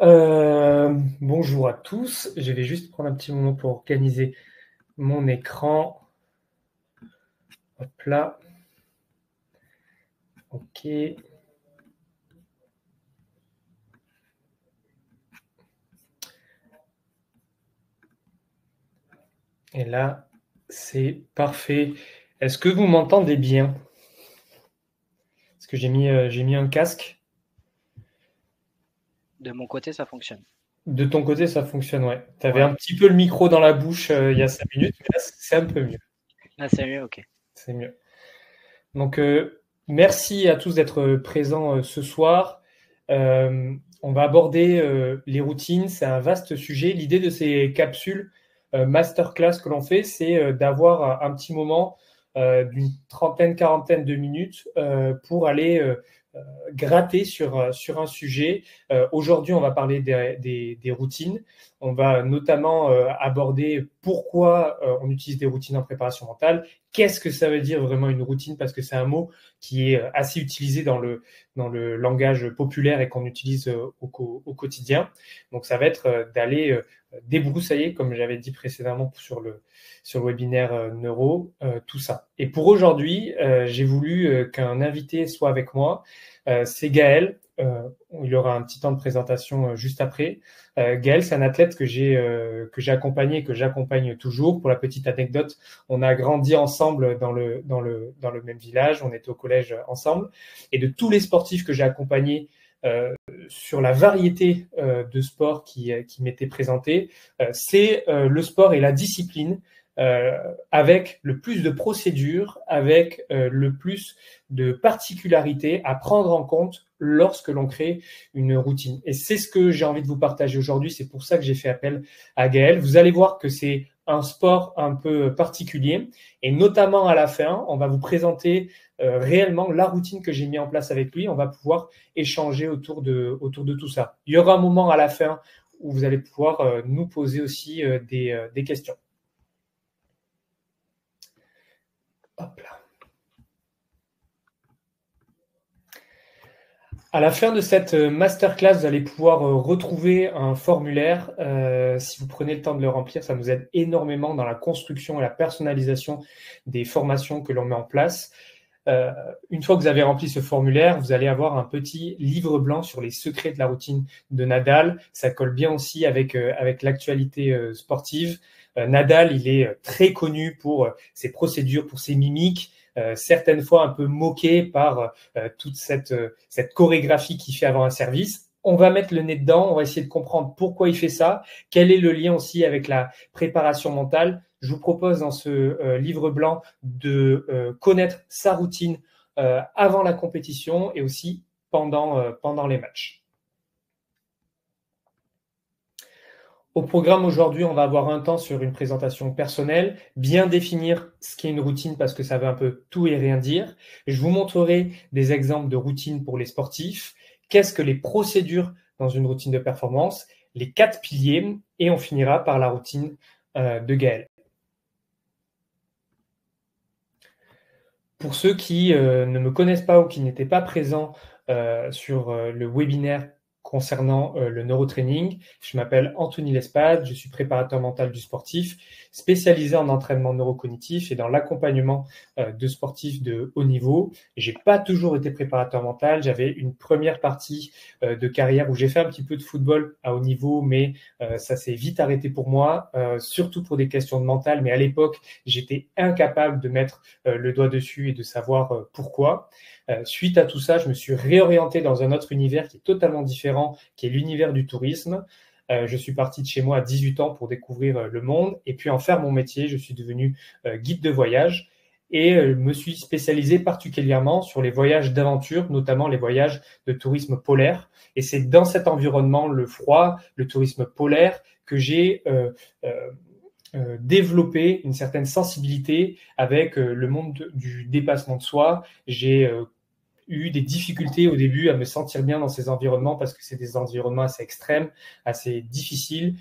Bonjour à tous. Je vais juste prendre un petit moment pour organiser mon écran. Hop là. OK. Et là, c'est parfait. Est-ce que vous m'entendez bien? Parce que j'ai mis un casque. De mon côté, ça fonctionne. De ton côté, ça fonctionne, ouais. Tu avais Ouais. un petit peu le micro dans la bouche il y a 5 minutes, mais là, c'est un peu mieux. Ah, c'est mieux, ok. C'est mieux. Donc, merci à tous d'être présents ce soir. On va aborder les routines. C'est un vaste sujet. L'idée de ces capsules masterclass que l'on fait, c'est d'avoir un petit moment d'une trentaine, quarantaine de minutes pour aller gratter sur un sujet. Aujourd'hui, on va parler des routines. On va notamment aborder pourquoi on utilise des routines en préparation mentale. Qu'est-ce que ça veut dire vraiment une routine? Parce que c'est un mot qui est assez utilisé dans le langage populaire et qu'on utilise au quotidien. Donc, ça va être d'aller débroussailler, comme j'avais dit précédemment sur le webinaire Neuro, tout ça. Et pour aujourd'hui, j'ai voulu qu'un invité soit avec moi. C'est Gaël. Il y aura un petit temps de présentation juste après. Gaël, c'est un athlète que j'ai accompagné, que j'accompagne toujours. Pour la petite anecdote, on a grandi ensemble dans le même village, on était au collège ensemble. Et de tous les sportifs que j'ai accompagnés sur la variété de sports qui m'étaient présentés, c'est le sport et la discipline avec le plus de procédures, avec le plus de particularités à prendre en compte lorsque l'on crée une routine. Et c'est ce que j'ai envie de vous partager aujourd'hui. C'est pour ça que j'ai fait appel à Gaël. Vous allez voir que c'est un sport un peu particulier. Et notamment à la fin, on va vous présenter réellement la routine que j'ai mis en place avec lui. On va pouvoir échanger autour de tout ça. Il y aura un moment à la fin où vous allez pouvoir nous poser aussi des questions. Hop là. À la fin de cette masterclass, vous allez pouvoir retrouver un formulaire. Si vous prenez le temps de le remplir, ça nous aide énormément dans la construction et la personnalisation des formations que l'on met en place. Une fois que vous avez rempli ce formulaire, vous allez avoir un petit livre blanc sur les secrets de la routine de Nadal. Ça colle bien aussi avec l'actualité sportive. Nadal, il est très connu pour ses procédures, pour ses mimiques, certaines fois un peu moqué par toute cette chorégraphie qu'il fait avant un service. On va mettre le nez dedans, on va essayer de comprendre pourquoi il fait ça, quel est le lien aussi avec la préparation mentale. Je vous propose dans ce livre blanc de connaître sa routine avant la compétition et aussi pendant les matchs. Au programme aujourd'hui, on va avoir un temps sur une présentation personnelle, bien définir ce qu'est une routine parce que ça veut un peu tout et rien dire. Je vous montrerai des exemples de routines pour les sportifs. Qu'est-ce que les procédures dans une routine de performance, les 4 piliers, et on finira par la routine de Gaël. Pour ceux qui ne me connaissent pas ou qui n'étaient pas présents sur le webinaire concernant le neurotraining, je m'appelle Anthony Lespade, je suis préparateur mental du sportif, spécialisé en entraînement neurocognitif et dans l'accompagnement de sportifs de haut niveau. J'ai pas toujours été préparateur mental, j'avais une première partie de carrière où j'ai fait un petit peu de football à haut niveau, mais ça s'est vite arrêté pour moi, surtout pour des questions de mental, mais à l'époque, j'étais incapable de mettre le doigt dessus et de savoir pourquoi. Suite à tout ça, je me suis réorienté dans un autre univers qui est totalement différent, qui est l'univers du tourisme. Je suis parti de chez moi à 18 ans pour découvrir le monde et puis en faire mon métier. Je suis devenu guide de voyage et me suis spécialisé particulièrement sur les voyages d'aventure, notamment les voyages de tourisme polaire. Et c'est dans cet environnement, le froid, le tourisme polaire, que j'ai développer une certaine sensibilité avec le monde du dépassement de soi. J'ai eu des difficultés au début à me sentir bien dans ces environnements parce que c'est des environnements assez extrêmes, assez difficiles.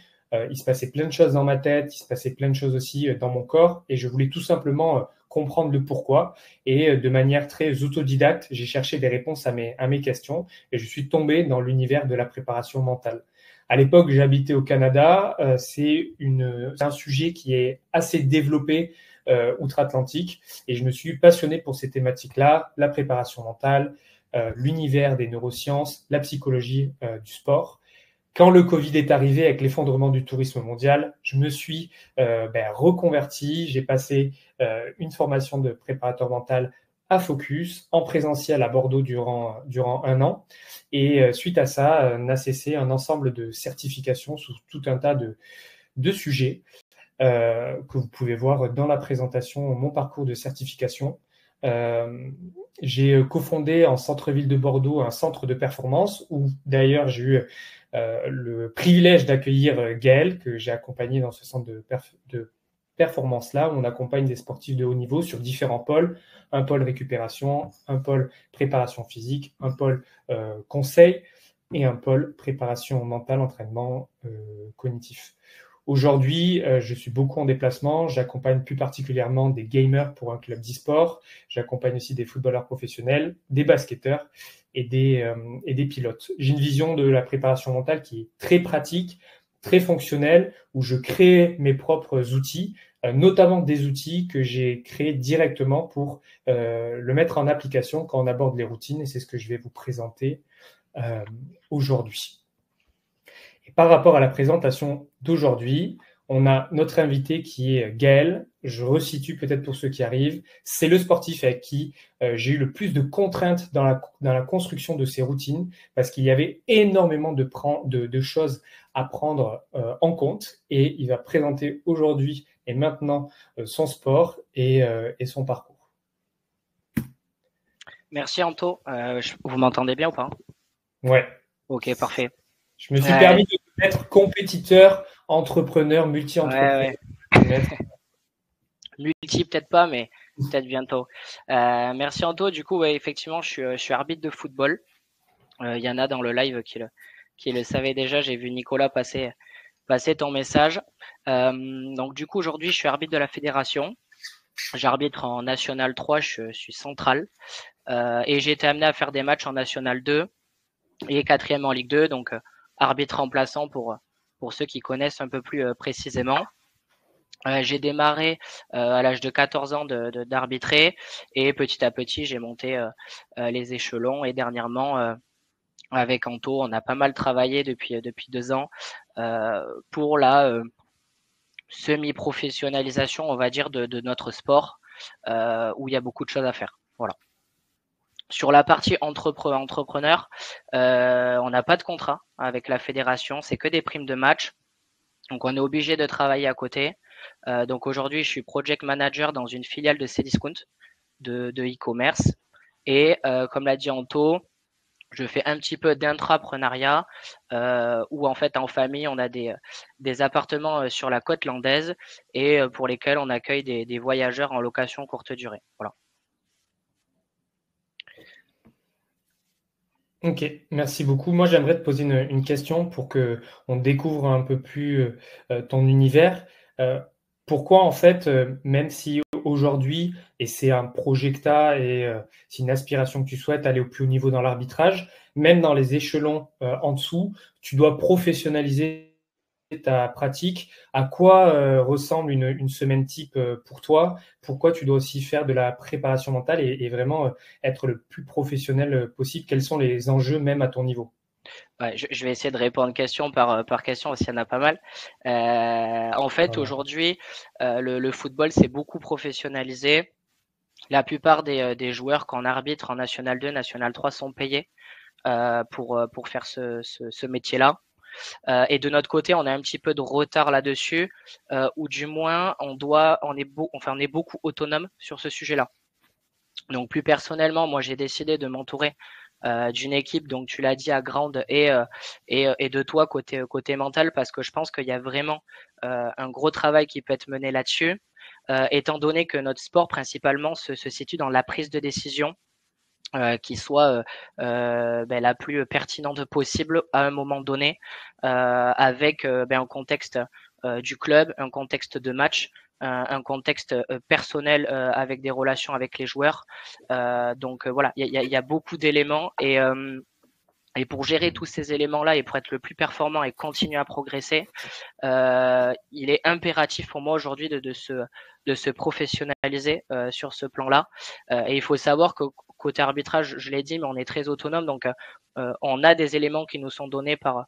Il se passait plein de choses dans ma tête, il se passait plein de choses aussi dans mon corps et je voulais tout simplement comprendre le pourquoi. Et de manière très autodidacte, j'ai cherché des réponses à mes questions et je suis tombé dans l'univers de la préparation mentale. À l'époque, j'habitais au Canada. C'est un sujet qui est assez développé outre-Atlantique et je me suis passionné pour ces thématiques-là, la préparation mentale, l'univers des neurosciences, la psychologie du sport. Quand le Covid est arrivé avec l'effondrement du tourisme mondial, je me suis reconverti. J'ai passé une formation de préparateur mental à Focus, en présentiel à Bordeaux durant un an. Et suite à ça, n'a cessé un ensemble de certifications sous tout un tas de sujets que vous pouvez voir dans la présentation, mon parcours de certification. J'ai cofondé en centre-ville de Bordeaux un centre de performance où d'ailleurs j'ai eu le privilège d'accueillir Gaël, que j'ai accompagné dans ce centre de performance-là, où on accompagne des sportifs de haut niveau sur différents pôles, un pôle récupération, un pôle préparation physique, un pôle conseil et un pôle préparation mentale, entraînement cognitif. Aujourd'hui, je suis beaucoup en déplacement. J'accompagne plus particulièrement des gamers pour un club d'e-sport. J'accompagne aussi des footballeurs professionnels, des basketteurs et des pilotes. J'ai une vision de la préparation mentale qui est très pratique, très fonctionnelle, où je crée mes propres outils, notamment des outils que j'ai créés directement pour le mettre en application quand on aborde les routines. Et c'est ce que je vais vous présenter aujourd'hui. Et par rapport à la présentation d'aujourd'hui, on a notre invité qui est Gaël. Je resitue peut-être pour ceux qui arrivent. C'est le sportif avec qui j'ai eu le plus de contraintes dans la construction de ces routines parce qu'il y avait énormément de choses à prendre en compte. Et il va présenter aujourd'hui et maintenant son sport et son parcours. Merci Anto. Vous m'entendez bien ou pas? Ouais. Ok, parfait. Je me suis permis de être compétiteur, entrepreneur, multi-entrepreneur. Ouais. Multi, peut-être pas, mais peut-être bientôt. Merci Anto. Du coup, ouais, effectivement, je suis arbitre de football. Il y en a dans le live qui le savaient déjà. J'ai vu Nicolas passer ton message. Donc du coup, aujourd'hui, je suis arbitre de la fédération. J'arbitre en National 3, je suis central. Et j'ai été amené à faire des matchs en National 2 et 4e en Ligue 2, donc arbitre remplaçant pour ceux qui connaissent un peu plus précisément. J'ai démarré à l'âge de 14 ans d'arbitrer et petit à petit j'ai monté les échelons et dernièrement avec Anto on a pas mal travaillé depuis 2 ans pour la semi-professionnalisation on va dire de notre sport où il y a beaucoup de choses à faire. Voilà. Sur la partie entrepreneur, on n'a pas de contrat avec la fédération, c'est que des primes de match. Donc on est obligé de travailler à côté. Donc aujourd'hui, je suis project manager dans une filiale de Cdiscount de e-commerce. Et comme l'a dit Anto, je fais un petit peu d'intrapreneuriat où en fait en famille, on a des appartements sur la côte landaise et pour lesquels on accueille des voyageurs en location courte durée. Voilà. Ok, merci beaucoup. Moi, j'aimerais te poser une question pour que on découvre un peu plus ton univers. Pourquoi, en fait, même si aujourd'hui, et c'est un projet que tu as et c'est une aspiration que tu souhaites aller au plus haut niveau dans l'arbitrage, même dans les échelons en dessous, tu dois professionnaliser ta pratique, à quoi ressemble une semaine type pour toi, pourquoi tu dois aussi faire de la préparation mentale et vraiment être le plus professionnel possible, quels sont les enjeux même à ton niveau? Ouais, je vais essayer de répondre question par question, parce qu'il y en a pas mal. En fait, Voilà. aujourd'hui, le football s'est beaucoup professionnalisé. La plupart des joueurs qu'on arbitre en National 2, National 3 sont payés pour faire ce métier-là. Et de notre côté, on a un petit peu de retard là-dessus, ou du moins on est beaucoup autonome sur ce sujet-là. Donc plus personnellement, moi j'ai décidé de m'entourer d'une équipe, donc tu l'as dit à Grande et de toi côté mental, parce que je pense qu'il y a vraiment un gros travail qui peut être mené là-dessus, étant donné que notre sport principalement se situe dans la prise de décision qui soit la plus pertinente possible à un moment donné, avec un contexte du club, un contexte de match, un contexte personnel avec des relations avec les joueurs. Donc voilà, il y a beaucoup d'éléments et Et pour gérer tous ces éléments-là et pour être le plus performant et continuer à progresser, il est impératif pour moi aujourd'hui de se professionnaliser sur ce plan-là. Et il faut savoir que côté arbitrage, je l'ai dit, mais on est très autonome, donc on a des éléments qui nous sont donnés par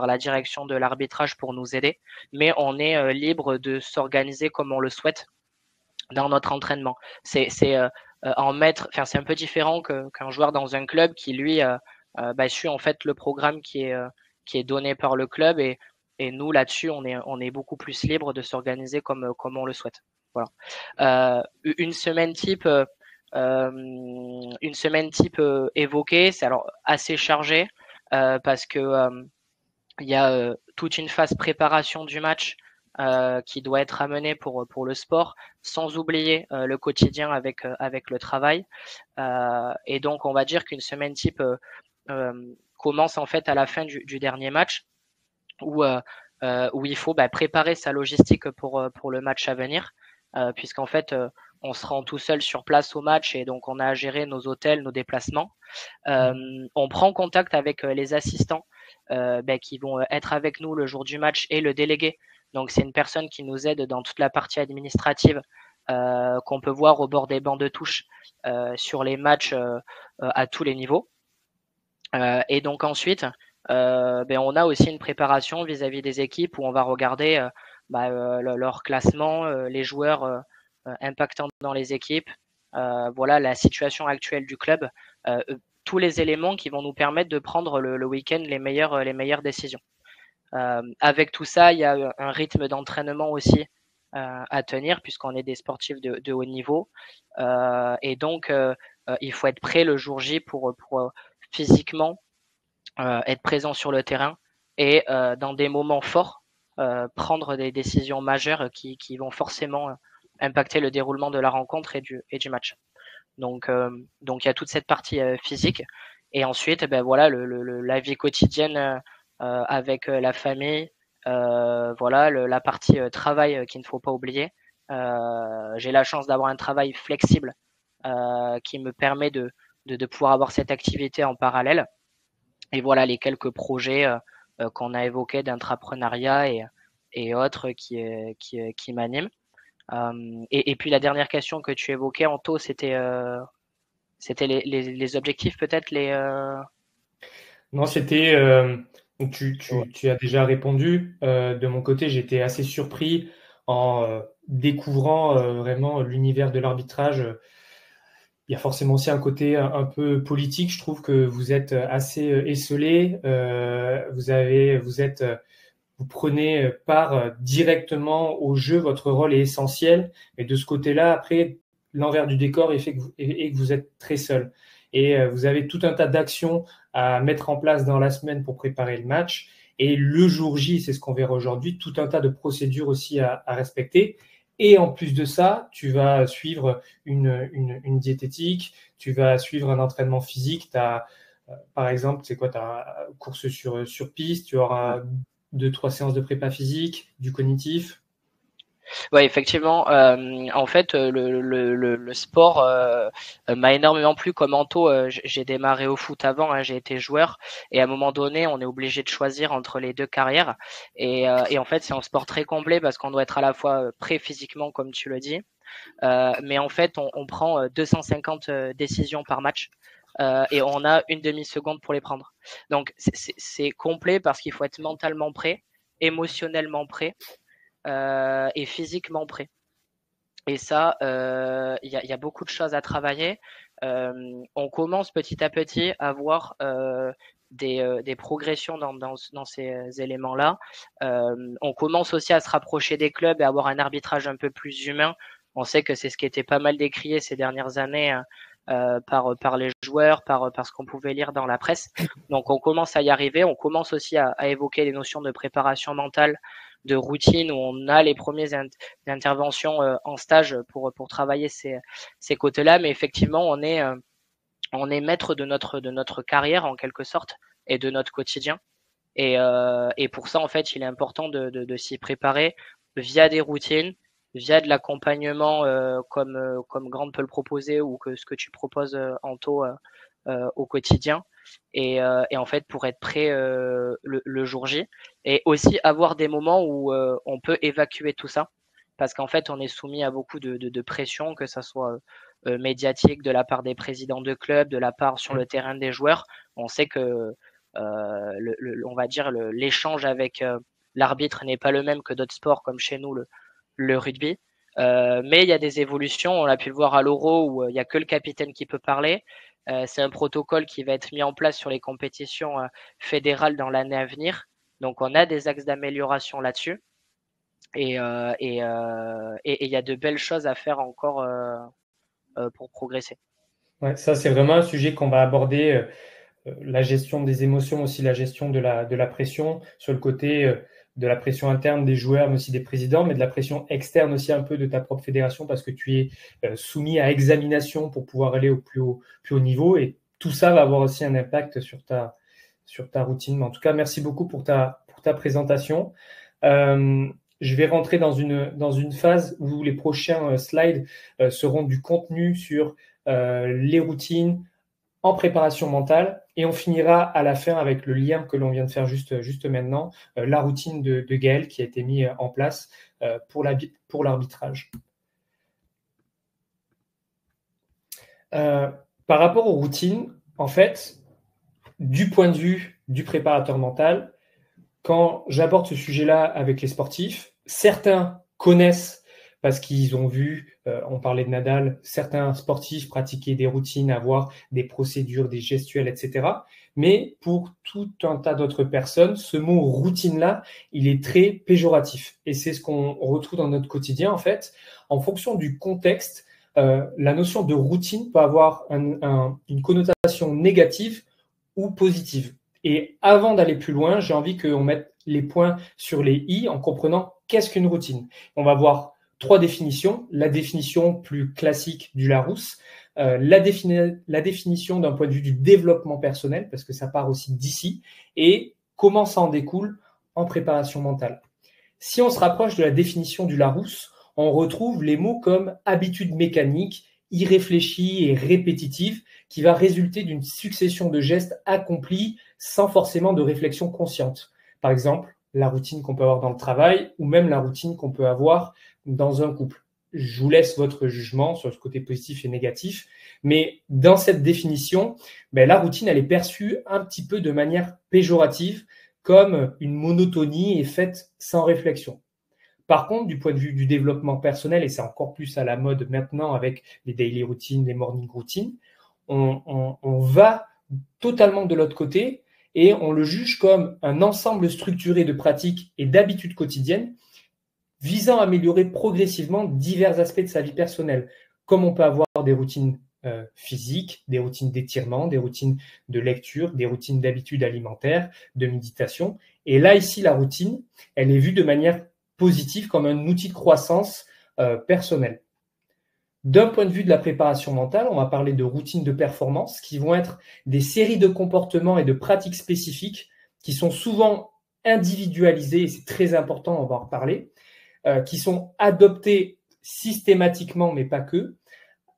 la direction de l'arbitrage pour nous aider, mais on est libre de s'organiser comme on le souhaite dans notre entraînement. C'est c'est un peu différent qu'un joueur dans un club qui lui suit en fait le programme qui est donné par le club, et nous là-dessus on est beaucoup plus libre de s'organiser comme on le souhaite. Voilà. Une semaine type évoquée, c'est alors assez chargé parce que il y a toute une phase préparation du match qui doit être amenée pour le sport, sans oublier le quotidien avec le travail. Et donc, on va dire qu'une semaine type commence en fait à la fin du dernier match, où il faut préparer sa logistique pour le match à venir, puisqu'en fait, on se rend tout seul sur place au match et donc on a à gérer nos hôtels, nos déplacements. On prend contact avec les assistants qui vont être avec nous le jour du match, et le délégué. Donc c'est une personne qui nous aide dans toute la partie administrative qu'on peut voir au bord des bancs de touche sur les matchs à tous les niveaux. Et donc ensuite, on a aussi une préparation vis-à-vis des équipes où on va regarder leur classement, les joueurs impactants dans les équipes, voilà la situation actuelle du club, tous les éléments qui vont nous permettre de prendre le week-end les meilleures décisions. Avec tout ça, il y a un rythme d'entraînement aussi à tenir, puisqu'on est des sportifs de haut niveau, et donc il faut être prêt le jour J pour physiquement être présent sur le terrain et dans des moments forts prendre des décisions majeures qui vont forcément impacter le déroulement de la rencontre et du match. Donc il y a toute cette partie physique, et ensuite voilà la vie quotidienne avec la famille, voilà la partie travail qu'il ne faut pas oublier. J'ai la chance d'avoir un travail flexible qui me permet de pouvoir avoir cette activité en parallèle, et voilà les quelques projets qu'on a évoqués d'intrapreneuriat et autres qui m'animent. Et puis la dernière question que tu évoquais, Anto, c'était les objectifs, peut-être Non, c'était. Tu as déjà répondu. De mon côté, j'étais assez surpris en découvrant vraiment l'univers de l'arbitrage. Il y a forcément aussi un côté un peu politique. Je trouve que vous êtes assez esselé. Vous prenez part directement au jeu. Votre rôle est essentiel. Et de ce côté-là, après, l'envers du décor est que vous êtes très seul. Et vous avez tout un tas d'actions à mettre en place dans la semaine pour préparer le match. Et le jour J, c'est ce qu'on verra aujourd'hui, tout un tas de procédures aussi à respecter. Et en plus de ça, tu vas suivre une diététique, tu vas suivre un entraînement physique. Par exemple, c'est quoi? Tu as course sur piste, tu auras 2-3 séances de prépa physique, du cognitif. Ouais, effectivement. En fait, le sport m'a énormément plu comme Anto. J'ai démarré au foot avant, hein, j'ai été joueur, et à un moment donné, on est obligé de choisir entre les deux carrières. Et en fait, c'est un sport très complet parce qu'on doit être à la fois prêt physiquement, comme tu le dis, mais en fait, on prend 250 décisions par match. Et on a une demi-seconde pour les prendre. Donc c'est complet parce qu'il faut être mentalement prêt, émotionnellement prêt, et physiquement prêt. Et ça, y a beaucoup de choses à travailler. On commence petit à petit à voir des progressions dans ces éléments-là. On commence aussi à se rapprocher des clubs et à avoir un arbitrage un peu plus humain. On sait que c'est ce qui était pas mal décrié ces dernières années par les joueurs, par ce qu'on pouvait lire dans la presse. Donc on commence à y arriver. On commence aussi à évoquer les notions de préparation mentale, de routine, où on a les premières interventions en stage pour travailler ces côtés-là. Mais effectivement, on est maître de notre carrière en quelque sorte et de notre quotidien. Et pour ça, en fait, il est important de s'y préparer via des routines, via de l'accompagnement comme Grande peut le proposer, ou que ce que tu proposes, Anto, au quotidien. et en fait pour être prêt le jour J, et aussi avoir des moments où on peut évacuer tout ça, parce qu'en fait on est soumis à beaucoup de pression, que ça soit médiatique de la part des présidents de clubs, de la part sur le terrain des joueurs. On sait que on va dire l'échange avec l'arbitre n'est pas le même que d'autres sports comme chez nous le rugby. Mais il y a des évolutions, on a pu le voir à l'Euro où il n'y a que le capitaine qui peut parler. C'est un protocole qui va être mis en place sur les compétitions fédérales dans l'année à venir. Donc on a des axes d'amélioration là-dessus. Et il y a de belles choses à faire encore pour progresser. Ouais, ça, c'est vraiment un sujet qu'on va aborder. La gestion des émotions, aussi la gestion de la pression, sur le côté de la pression interne des joueurs, mais aussi des présidents, mais de la pression externe aussi un peu de ta propre fédération, parce que tu es soumis à examination pour pouvoir aller au plus haut niveau. Et tout ça va avoir aussi un impact sur ta routine. Mais en tout cas, merci beaucoup pour ta présentation. Je vais rentrer dans une phase où les prochains slides seront du contenu sur les routines en préparation mentale, et on finira à la fin avec le lien que l'on vient de faire juste maintenant, la routine de Gaël qui a été mise en place pour l'arbitrage. Par rapport aux routines, en fait, du point de vue du préparateur mental, quand j'aborde ce sujet-là avec les sportifs, certains connaissent parce qu'ils ont vu, on parlait de Nadal, certains sportifs pratiquer des routines, avoir des procédures, des gestuels, etc. Mais pour tout un tas d'autres personnes, ce mot routine-là, il est très péjoratif. Et c'est ce qu'on retrouve dans notre quotidien, en fait. En fonction du contexte, la notion de routine peut avoir une connotation négative ou positive. Et avant d'aller plus loin, j'ai envie qu'on mette les points sur les i en comprenant qu'est-ce qu'une routine. On va voir 3 définitions. La définition plus classique du Larousse, la définition d'un point de vue du développement personnel, parce que ça part aussi d'ici, et comment ça en découle en préparation mentale. Si on se rapproche de la définition du Larousse, on retrouve les mots comme habitude mécanique, irréfléchie et répétitive, qui va résulter d'une succession de gestes accomplis sans forcément de réflexion consciente. Par exemple, la routine qu'on peut avoir dans le travail ou même la routine qu'on peut avoir dans un couple. Je vous laisse votre jugement sur ce côté positif et négatif, mais dans cette définition, la routine, elle est perçue un petit peu de manière péjorative, comme une monotonie et faite sans réflexion. Par contre, du point de vue du développement personnel, et c'est encore plus à la mode maintenant avec les daily routines, les morning routines, on va totalement de l'autre côté et on le juge comme un ensemble structuré de pratiques et d'habitudes quotidiennes visant à améliorer progressivement divers aspects de sa vie personnelle, comme on peut avoir des routines physiques, des routines d'étirement, des routines de lecture, des routines d'habitudes alimentaires, de méditation. Et là, ici, la routine, elle est vue de manière positive comme un outil de croissance personnelle. D'un point de vue de la préparation mentale, on va parler de routines de performance qui vont être des séries de comportements et de pratiques spécifiques qui sont souvent individualisées, et c'est très important, on va en reparler, qui sont adoptées systématiquement, mais pas que,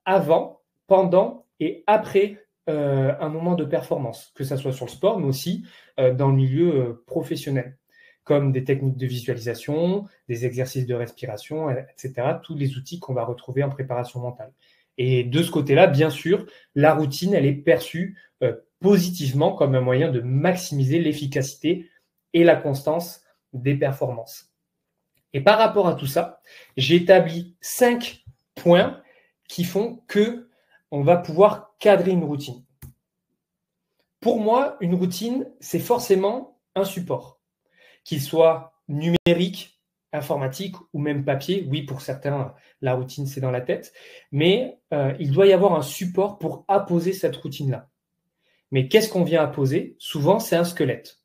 avant, pendant et après un moment de performance, que ce soit sur le sport, mais aussi dans le milieu professionnel, comme des techniques de visualisation, des exercices de respiration, etc. Tous les outils qu'on va retrouver en préparation mentale. Et de ce côté-là, bien sûr, la routine, elle est perçue positivement comme un moyen de maximiser l'efficacité et la constance des performances. Et par rapport à tout ça, j'ai établi 5 points qui font que on va pouvoir cadrer une routine. Pour moi, une routine, c'est forcément un support, qu'il soit numérique, informatique ou même papier. Oui, pour certains, la routine, c'est dans la tête, mais il doit y avoir un support pour apposer cette routine-là. Mais qu'est-ce qu'on vient apposer? Souvent, c'est un squelette.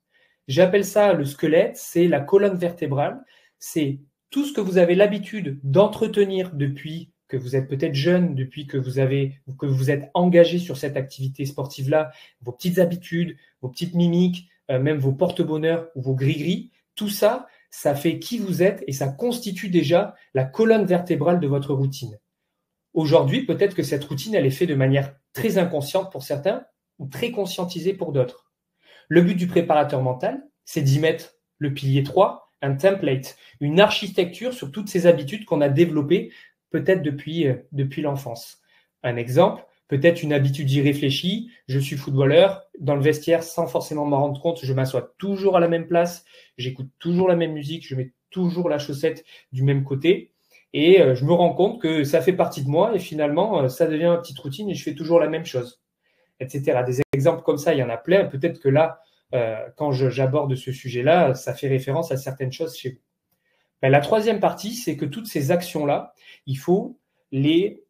J'appelle ça le squelette, c'est la colonne vertébrale, c'est tout ce que vous avez l'habitude d'entretenir depuis que vous êtes peut-être jeune, depuis que vous êtes engagé sur cette activité sportive-là, vos petites habitudes, vos petites mimiques, même vos porte-bonheur ou vos gris-gris, tout ça, ça fait qui vous êtes et ça constitue déjà la colonne vertébrale de votre routine. Aujourd'hui, peut-être que cette routine, elle est faite de manière très inconsciente pour certains, ou très conscientisé pour d'autres. Le but du préparateur mental, c'est d'y mettre le pilier 3, un template, une architecture sur toutes ces habitudes qu'on a développées peut-être depuis l'enfance. Un exemple, peut-être une habitude irréfléchie, je suis footballeur, dans le vestiaire, sans forcément m'en rendre compte, je m'assois toujours à la même place, j'écoute toujours la même musique, je mets toujours la chaussette du même côté, et je me rends compte que ça fait partie de moi, et finalement, ça devient ma petite routine, et je fais toujours la même chose, etc. Des exemples comme ça, il y en a plein, peut-être que là, quand j'aborde ce sujet-là, ça fait référence à certaines choses chez vous. Ben, la troisième partie, c'est que toutes ces actions-là, il faut les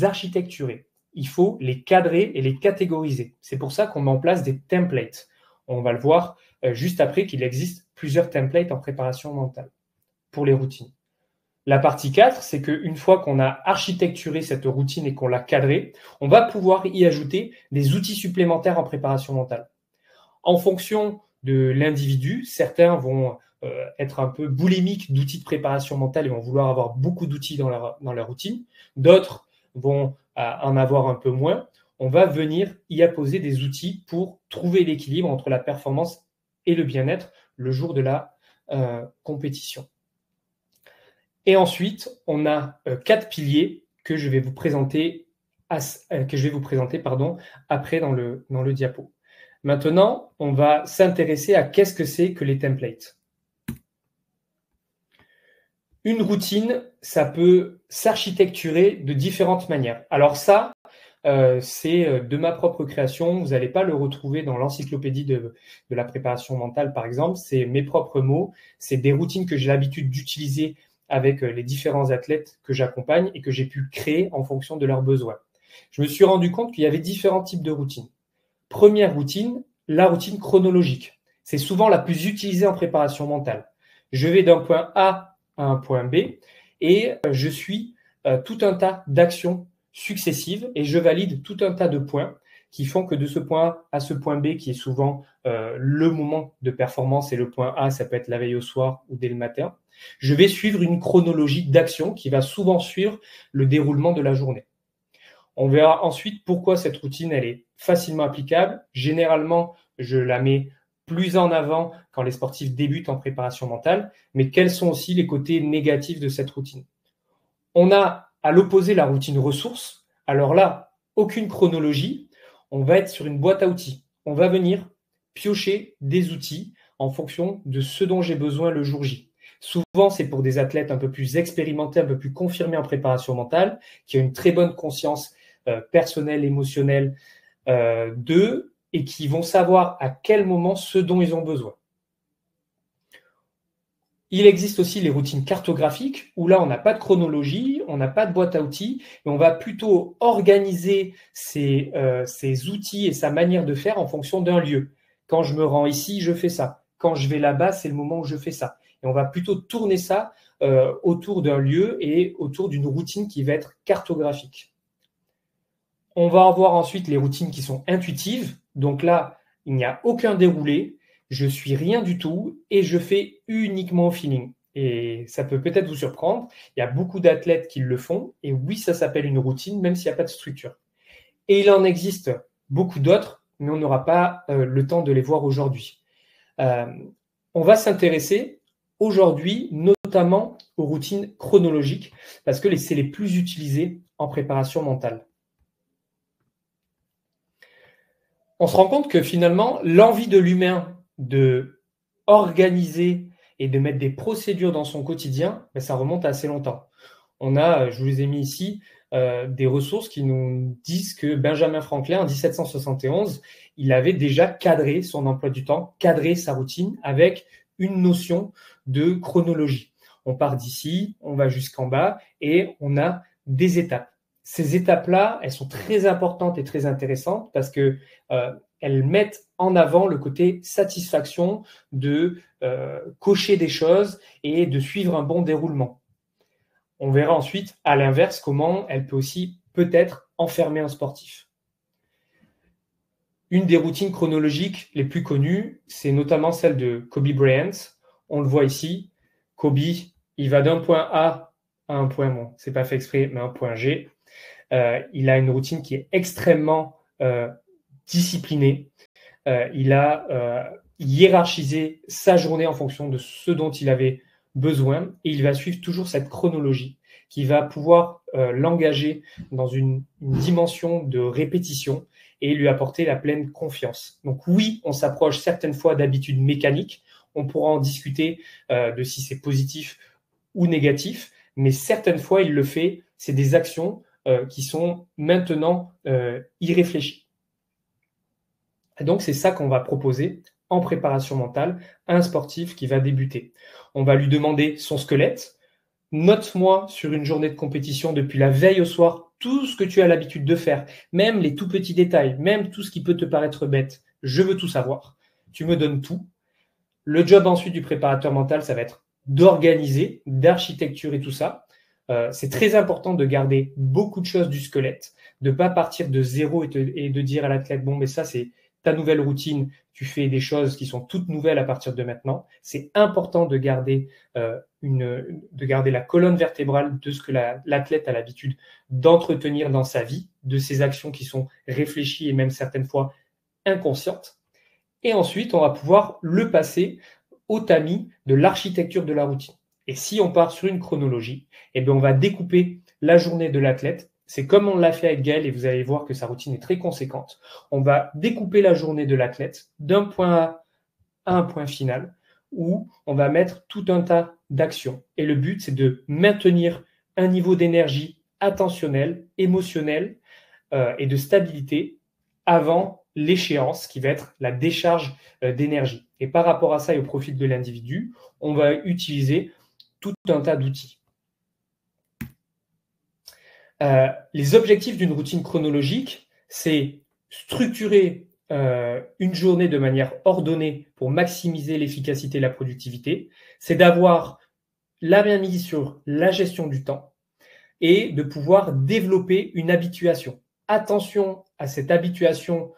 architecturer. Il faut les cadrer et les catégoriser. C'est pour ça qu'on met en place des templates. On va le voir juste après qu'il existe plusieurs templates en préparation mentale pour les routines. La partie 4, c'est qu'une fois qu'on a architecturé cette routine et qu'on l'a cadrée, on va pouvoir y ajouter des outils supplémentaires en préparation mentale. En fonction de l'individu, certains vont être un peu boulimiques d'outils de préparation mentale et vont vouloir avoir beaucoup d'outils dans leur routine. D'autres vont en avoir un peu moins. On va venir y apposer des outils pour trouver l'équilibre entre la performance et le bien-être le jour de la compétition. Et ensuite, on a 4 piliers que je vais vous présenter, après dans le diapo. Maintenant, on va s'intéresser à qu'est-ce que c'est que les templates. Une routine, ça peut s'architecturer de différentes manières. Alors ça, c'est de ma propre création. Vous n'allez pas le retrouver dans l'encyclopédie de la préparation mentale, par exemple. C'est mes propres mots. C'est des routines que j'ai l'habitude d'utiliser avec les différents athlètes que j'accompagne et que j'ai pu créer en fonction de leurs besoins. Je me suis rendu compte qu'il y avait différents types de routines. Première routine, la routine chronologique. C'est souvent la plus utilisée en préparation mentale. Je vais d'un point A à un point B et je suis tout un tas d'actions successives et je valide tout un tas de points qui font que de ce point A à ce point B, qui est souvent le moment de performance, et le point A, ça peut être la veille au soir ou dès le matin, je vais suivre une chronologie d'actions qui va souvent suivre le déroulement de la journée. On verra ensuite pourquoi cette routine, elle est facilement applicable. Généralement, je la mets plus en avant quand les sportifs débutent en préparation mentale, mais quels sont aussi les côtés négatifs de cette routine? On a à l'opposé la routine ressources. Alors là, aucune chronologie. On va être sur une boîte à outils. On va venir piocher des outils en fonction de ce dont j'ai besoin le jour J. Souvent, c'est pour des athlètes un peu plus expérimentés, un peu plus confirmés en préparation mentale, qui ont une très bonne conscience personnelle, émotionnelle d'eux et qui vont savoir à quel moment ce dont ils ont besoin. Il existe aussi les routines cartographiques où là, on n'a pas de chronologie, on n'a pas de boîte à outils, mais on va plutôt organiser ces outils et sa manière de faire en fonction d'un lieu. Quand je me rends ici, je fais ça. Quand je vais là-bas, c'est le moment où je fais ça. Et on va plutôt tourner ça autour d'un lieu et autour d'une routine qui va être cartographique. On va avoir ensuite les routines qui sont intuitives. Donc là, il n'y a aucun déroulé, je suis rien du tout et je fais uniquement au feeling. Et ça peut peut-être vous surprendre, il y a beaucoup d'athlètes qui le font et oui, ça s'appelle une routine même s'il n'y a pas de structure. Et il en existe beaucoup d'autres, mais on n'aura pas le temps de les voir aujourd'hui. On va s'intéresser aujourd'hui notamment aux routines chronologiques parce que c'est les plus utilisées en préparation mentale. On se rend compte que finalement, l'envie de l'humain de organiser et de mettre des procédures dans son quotidien, ça remonte à assez longtemps. On a, je vous ai mis ici, des ressources qui nous disent que Benjamin Franklin, en 1771, il avait déjà cadré son emploi du temps, cadré sa routine avec une notion de chronologie. On part d'ici, on va jusqu'en bas et on a des étapes. Ces étapes-là, elles sont très importantes et très intéressantes parce que elles mettent en avant le côté satisfaction de cocher des choses et de suivre un bon déroulement. On verra ensuite, à l'inverse, comment elle peut aussi peut-être enfermer un sportif. Une des routines chronologiques les plus connues, c'est notamment celle de Kobe Bryant. On le voit ici. Kobe, il va d'un point A à un point, bon, c'est pas fait exprès, mais un point G. Il a une routine qui est extrêmement discipliné. Il a hiérarchisé sa journée en fonction de ce dont il avait besoin et il va suivre toujours cette chronologie qui va pouvoir l'engager dans une dimension de répétition et lui apporter la pleine confiance. Donc oui, on s'approche certaines fois d'habitudes mécaniques. On pourra en discuter de si c'est positif ou négatif, mais certaines fois, il le fait. C'est des actions qui sont maintenant irréfléchies. Et donc, c'est ça qu'on va proposer en préparation mentale à un sportif qui va débuter. On va lui demander son squelette. Note-moi sur une journée de compétition depuis la veille au soir tout ce que tu as l'habitude de faire, même les tout petits détails, même tout ce qui peut te paraître bête. Je veux tout savoir. Tu me donnes tout. Le job ensuite du préparateur mental, ça va être d'organiser, d'architecture et tout ça. C'est très important de garder beaucoup de choses du squelette, de ne pas partir de zéro et de dire à l'athlète, bon, mais ça, c'est ta nouvelle routine, tu fais des choses qui sont toutes nouvelles à partir de maintenant. C'est important de garder, la colonne vertébrale de ce que l'athlète a l'habitude d'entretenir dans sa vie, de ses actions qui sont réfléchies et même certaines fois inconscientes. Et ensuite, on va pouvoir le passer au tamis de l'architecture de la routine. Et si on part sur une chronologie, eh bien on va découper la journée de l'athlète. C'est comme on l'a fait avec Gaël et vous allez voir que sa routine est très conséquente. On va découper la journée de l'athlète d'un point A à un point final où on va mettre tout un tas d'actions. Et le but, c'est de maintenir un niveau d'énergie attentionnel, émotionnel et de stabilité avant l'échéance qui va être la décharge d'énergie. Et par rapport à ça et au profil de l'individu, on va utiliser tout un tas d'outils. Les objectifs d'une routine chronologique, c'est structurer une journée de manière ordonnée pour maximiser l'efficacité et la productivité. C'est d'avoir la main mise sur la gestion du temps et de pouvoir développer une habituation. Attention à cette habituation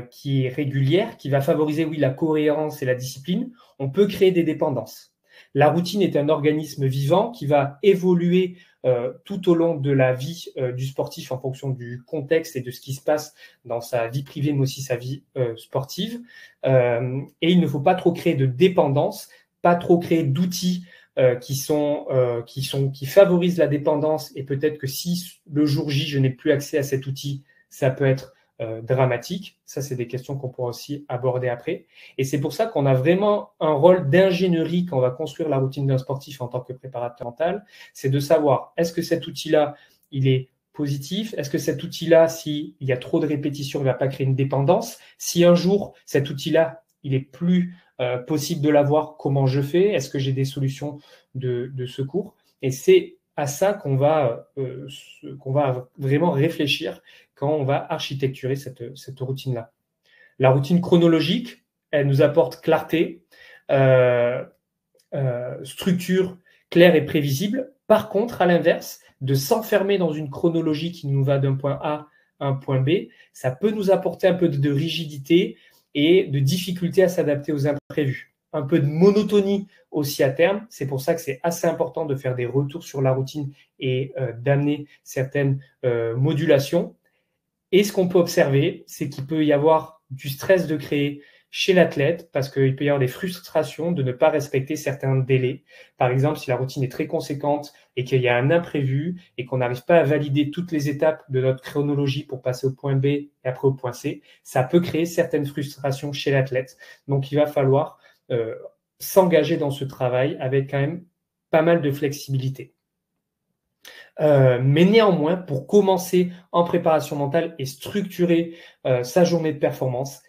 qui est régulière, qui va favoriser, oui, la cohérence et la discipline. On peut créer des dépendances. La routine est un organisme vivant qui va évoluer tout au long de la vie du sportif en fonction du contexte et de ce qui se passe dans sa vie privée, mais aussi sa vie sportive. Et il ne faut pas trop créer de dépendance, pas trop créer d'outils qui favorisent la dépendance. Et peut-être que si le jour J, je n'ai plus accès à cet outil, ça peut être dramatique. Ça, c'est des questions qu'on pourra aussi aborder après. Et c'est pour ça qu'on a vraiment un rôle d'ingénierie quand on va construire la routine d'un sportif en tant que préparateur mental. C'est de savoir, est-ce que cet outil-là, il est positif? Est-ce que cet outil-là, s'il y a trop de répétitions, il ne va pas créer une dépendance? Si un jour, cet outil-là, il est plus possible de l'avoir, comment je fais? Est-ce que j'ai des solutions de secours? Et c'est à ça qu'on va vraiment réfléchir quand on va architecturer cette routine-là. La routine chronologique, elle nous apporte clarté, structure claire et prévisible. Par contre, à l'inverse, de s'enfermer dans une chronologie qui nous va d'un point A à un point B, ça peut nous apporter un peu de rigidité et de difficulté à s'adapter aux imprévus. Un peu de monotonie aussi à terme. C'est pour ça que c'est assez important de faire des retours sur la routine et d'amener certaines modulations. Et ce qu'on peut observer, c'est qu'il peut y avoir du stress de créer chez l'athlète parce qu'il peut y avoir des frustrations de ne pas respecter certains délais. Par exemple, si la routine est très conséquente et qu'il y a un imprévu et qu'on n'arrive pas à valider toutes les étapes de notre chronologie pour passer au point B et après au point C, ça peut créer certaines frustrations chez l'athlète. Donc, il va falloir s'engager dans ce travail avec quand même pas mal de flexibilité. Mais néanmoins, pour commencer en préparation mentale et structurer sa journée de performance,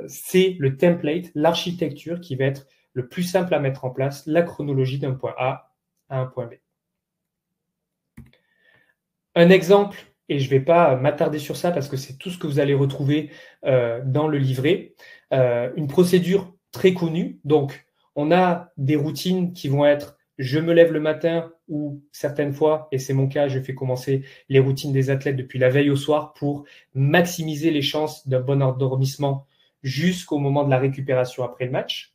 c'est le template, l'architecture qui va être le plus simple à mettre en place, la chronologie d'un point A à un point B. Un exemple, et je ne vais pas m'attarder sur ça parce que c'est tout ce que vous allez retrouver dans le livret, une procédure très connue. Donc, on a des routines qui vont être je me lève le matin ou certaines fois, et c'est mon cas, je fais commencer les routines des athlètes depuis la veille au soir pour maximiser les chances d'un bon endormissement jusqu'au moment de la récupération après le match.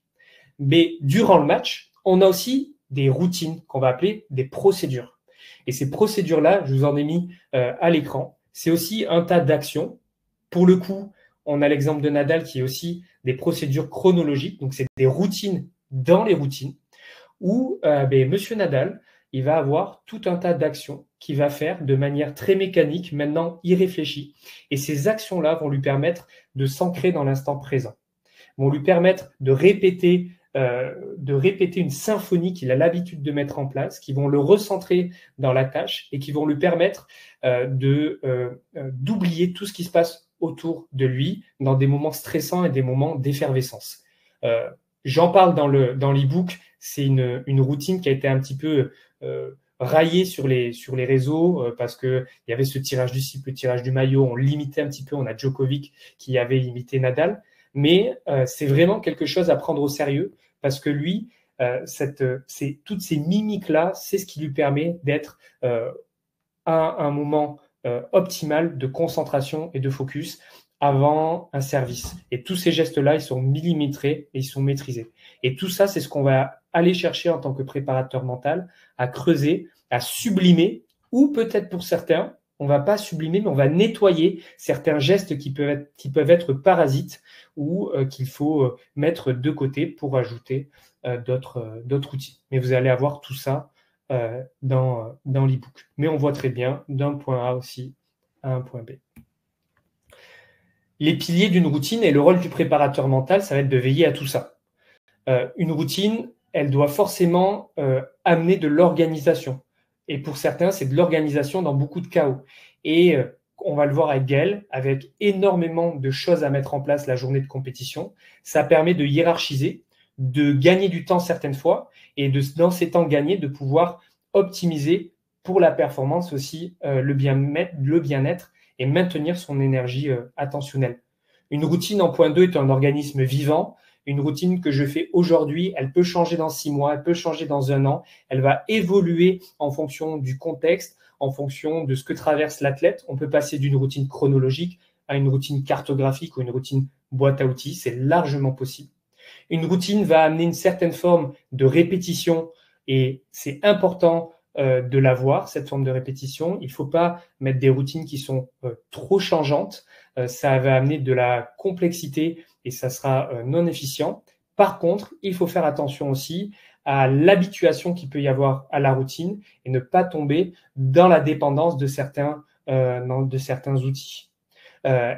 Mais durant le match, on a aussi des routines qu'on va appeler des procédures. Et ces procédures-là, je vous en ai mis à l'écran. C'est aussi un tas d'actions. Pour le coup, on a l'exemple de Nadal qui est aussi des procédures chronologiques, donc c'est des routines dans les routines, où Monsieur Nadal, il va avoir tout un tas d'actions qu'il va faire de manière très mécanique, maintenant irréfléchie. Et ces actions-là vont lui permettre de s'ancrer dans l'instant présent, vont lui permettre de répéter une symphonie qu'il a l'habitude de mettre en place, qui vont le recentrer dans la tâche et qui vont lui permettre d'oublier tout ce qui se passe autour de lui dans des moments stressants et des moments d'effervescence. J'en parle dans l'e-book, c'est une routine qui a été un petit peu raillée sur les réseaux parce qu'il y avait ce tirage du slip, le tirage du maillot, on limitait un petit peu, on a Djokovic qui avait imité Nadal, mais c'est vraiment quelque chose à prendre au sérieux parce que lui, toutes ces mimiques-là, c'est ce qui lui permet d'être à un moment optimal de concentration et de focus avant un service. Et tous ces gestes-là, ils sont millimétrés et ils sont maîtrisés. Et tout ça, c'est ce qu'on va aller chercher en tant que préparateur mental, à creuser, à sublimer, ou peut-être pour certains, on va pas sublimer, mais on va nettoyer certains gestes qui peuvent être parasites ou qu'il faut mettre de côté pour ajouter d'autres outils. Mais vous allez avoir tout ça dans l'e-book. Mais on voit très bien d'un point A aussi à un point B. Les piliers d'une routine et le rôle du préparateur mental, ça va être de veiller à tout ça. Une routine, elle doit forcément amener de l'organisation. Et pour certains, c'est de l'organisation dans beaucoup de chaos. Et on va le voir avec Gaël, avec énormément de choses à mettre en place la journée de compétition. Ça permet de hiérarchiser, de gagner du temps certaines fois, et dans ces temps gagnés, de pouvoir optimiser pour la performance aussi le bien-être et maintenir son énergie attentionnelle. Une routine en point 2 est un organisme vivant. Une routine que je fais aujourd'hui, elle peut changer dans 6 mois, elle peut changer dans 1 an. Elle va évoluer en fonction du contexte, en fonction de ce que traverse l'athlète. On peut passer d'une routine chronologique à une routine cartographique ou une routine boîte à outils. C'est largement possible. Une routine va amener une certaine forme de répétition et c'est important de l'avoir, cette forme de répétition. Il ne faut pas mettre des routines qui sont trop changeantes. Ça va amener de la complexité et ça sera non efficient. Par contre, il faut faire attention aussi à l'habituation qu'il peut y avoir à la routine et ne pas tomber dans la dépendance de certains outils.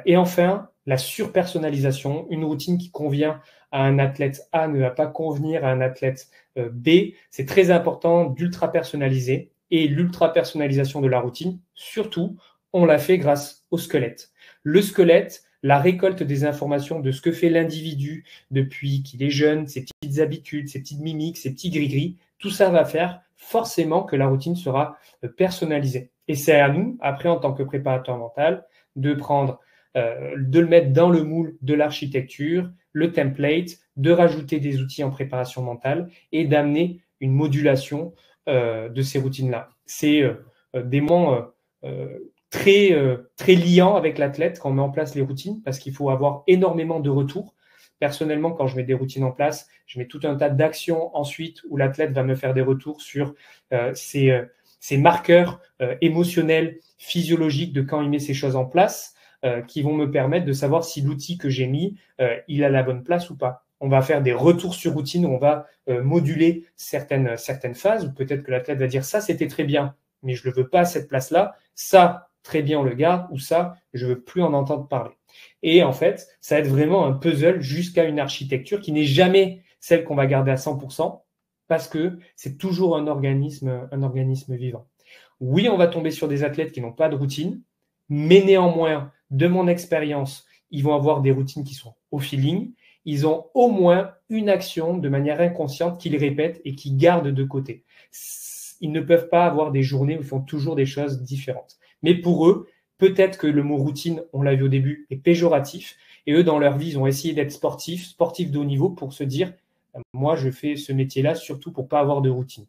Et enfin, la surpersonnalisation. Une routine qui convient à un athlète A ne va pas convenir à un athlète B. C'est très important d'ultra personnaliser. Et l'ultra personnalisation de la routine, surtout, on l'a fait grâce au squelette. Le squelette, la récolte des informations de ce que fait l'individu depuis qu'il est jeune, ses petites habitudes, ses petites mimiques, ses petits gris-gris, tout ça va faire forcément que la routine sera personnalisée. Et c'est à nous, après, en tant que préparateur mental, de le mettre dans le moule de l'architecture, le template, de rajouter des outils en préparation mentale et d'amener une modulation de ces routines-là. C'est des moments très liants avec l'athlète quand on met en place les routines parce qu'il faut avoir énormément de retours. Personnellement, quand je mets des routines en place, je mets tout un tas d'actions ensuite où l'athlète va me faire des retours sur ces marqueurs émotionnels, physiologiques de quand il met ces choses en place qui vont me permettre de savoir si l'outil que j'ai mis, il a la bonne place ou pas. On va faire des retours sur routine où on va moduler certaines phases ou peut-être que l'athlète va dire ça, c'était très bien, mais je ne le veux pas à cette place-là. Ça, très bien, on le garde ou ça, je ne veux plus en entendre parler. Et en fait, ça va être vraiment un puzzle jusqu'à une architecture qui n'est jamais celle qu'on va garder à 100% parce que c'est toujours un organisme vivant. Oui, on va tomber sur des athlètes qui n'ont pas de routine, mais néanmoins, de mon expérience, ils vont avoir des routines qui sont au feeling. Ils ont au moins une action de manière inconsciente qu'ils répètent et qu'ils gardent de côté. Ils ne peuvent pas avoir des journées où ils font toujours des choses différentes. Mais pour eux, peut-être que le mot routine, on l'a vu au début, est péjoratif. Et eux, dans leur vie, ils ont essayé d'être sportifs de haut niveau pour se dire « moi, je fais ce métier-là surtout pour pas avoir de routine ».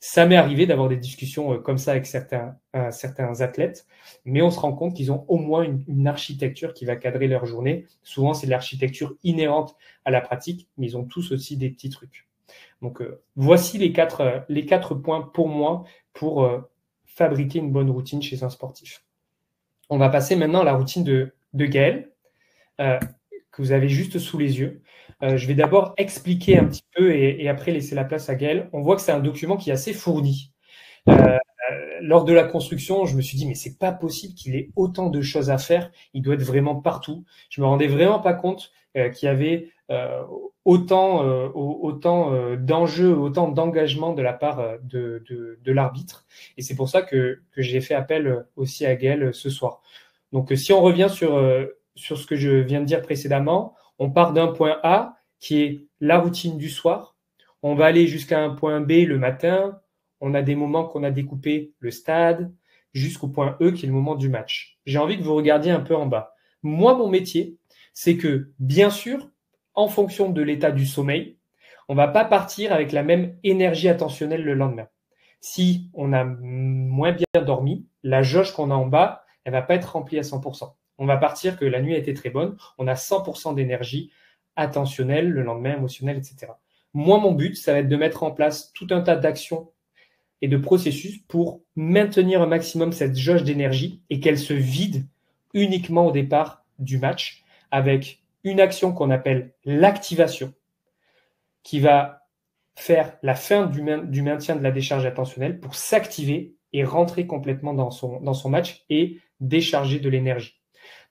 Ça m'est arrivé d'avoir des discussions comme ça avec certains athlètes, mais on se rend compte qu'ils ont au moins une architecture qui va cadrer leur journée. Souvent, c'est l'architecture inhérente à la pratique, mais ils ont tous aussi des petits trucs. Donc, voici les quatre points pour moi pour fabriquer une bonne routine chez un sportif. On va passer maintenant à la routine de Gaël. que vous avez juste sous les yeux. Je vais d'abord expliquer un petit peu et après laisser la place à Gaël. On voit que c'est un document qui est assez fourni. Lors de la construction, je me suis dit, mais c'est pas possible qu'il ait autant de choses à faire. Il doit être vraiment partout. Je me rendais vraiment pas compte qu'il y avait autant d'enjeux, autant d'engagement de la part de l'arbitre. Et c'est pour ça que j'ai fait appel aussi à Gaël ce soir. Donc, si on revient sur ce que je viens de dire précédemment, on part d'un point A qui est la routine du soir. On va aller jusqu'à un point B le matin. On a des moments qu'on a découpé le stade jusqu'au point E qui est le moment du match. J'ai envie que vous regardiez un peu en bas. Moi, mon métier, c'est que, bien sûr, en fonction de l'état du sommeil, on ne va pas partir avec la même énergie attentionnelle le lendemain. Si on a moins bien dormi, la jauge qu'on a en bas, elle ne va pas être remplie à 100%. On va partir que la nuit a été très bonne, on a 100% d'énergie attentionnelle, le lendemain émotionnelle, etc. Moi, mon but, ça va être de mettre en place tout un tas d'actions et de processus pour maintenir un maximum cette jauge d'énergie et qu'elle se vide uniquement au départ du match avec une action qu'on appelle l'activation qui va faire la fin du maintien de la décharge attentionnelle pour s'activer et rentrer complètement dans son match et décharger de l'énergie.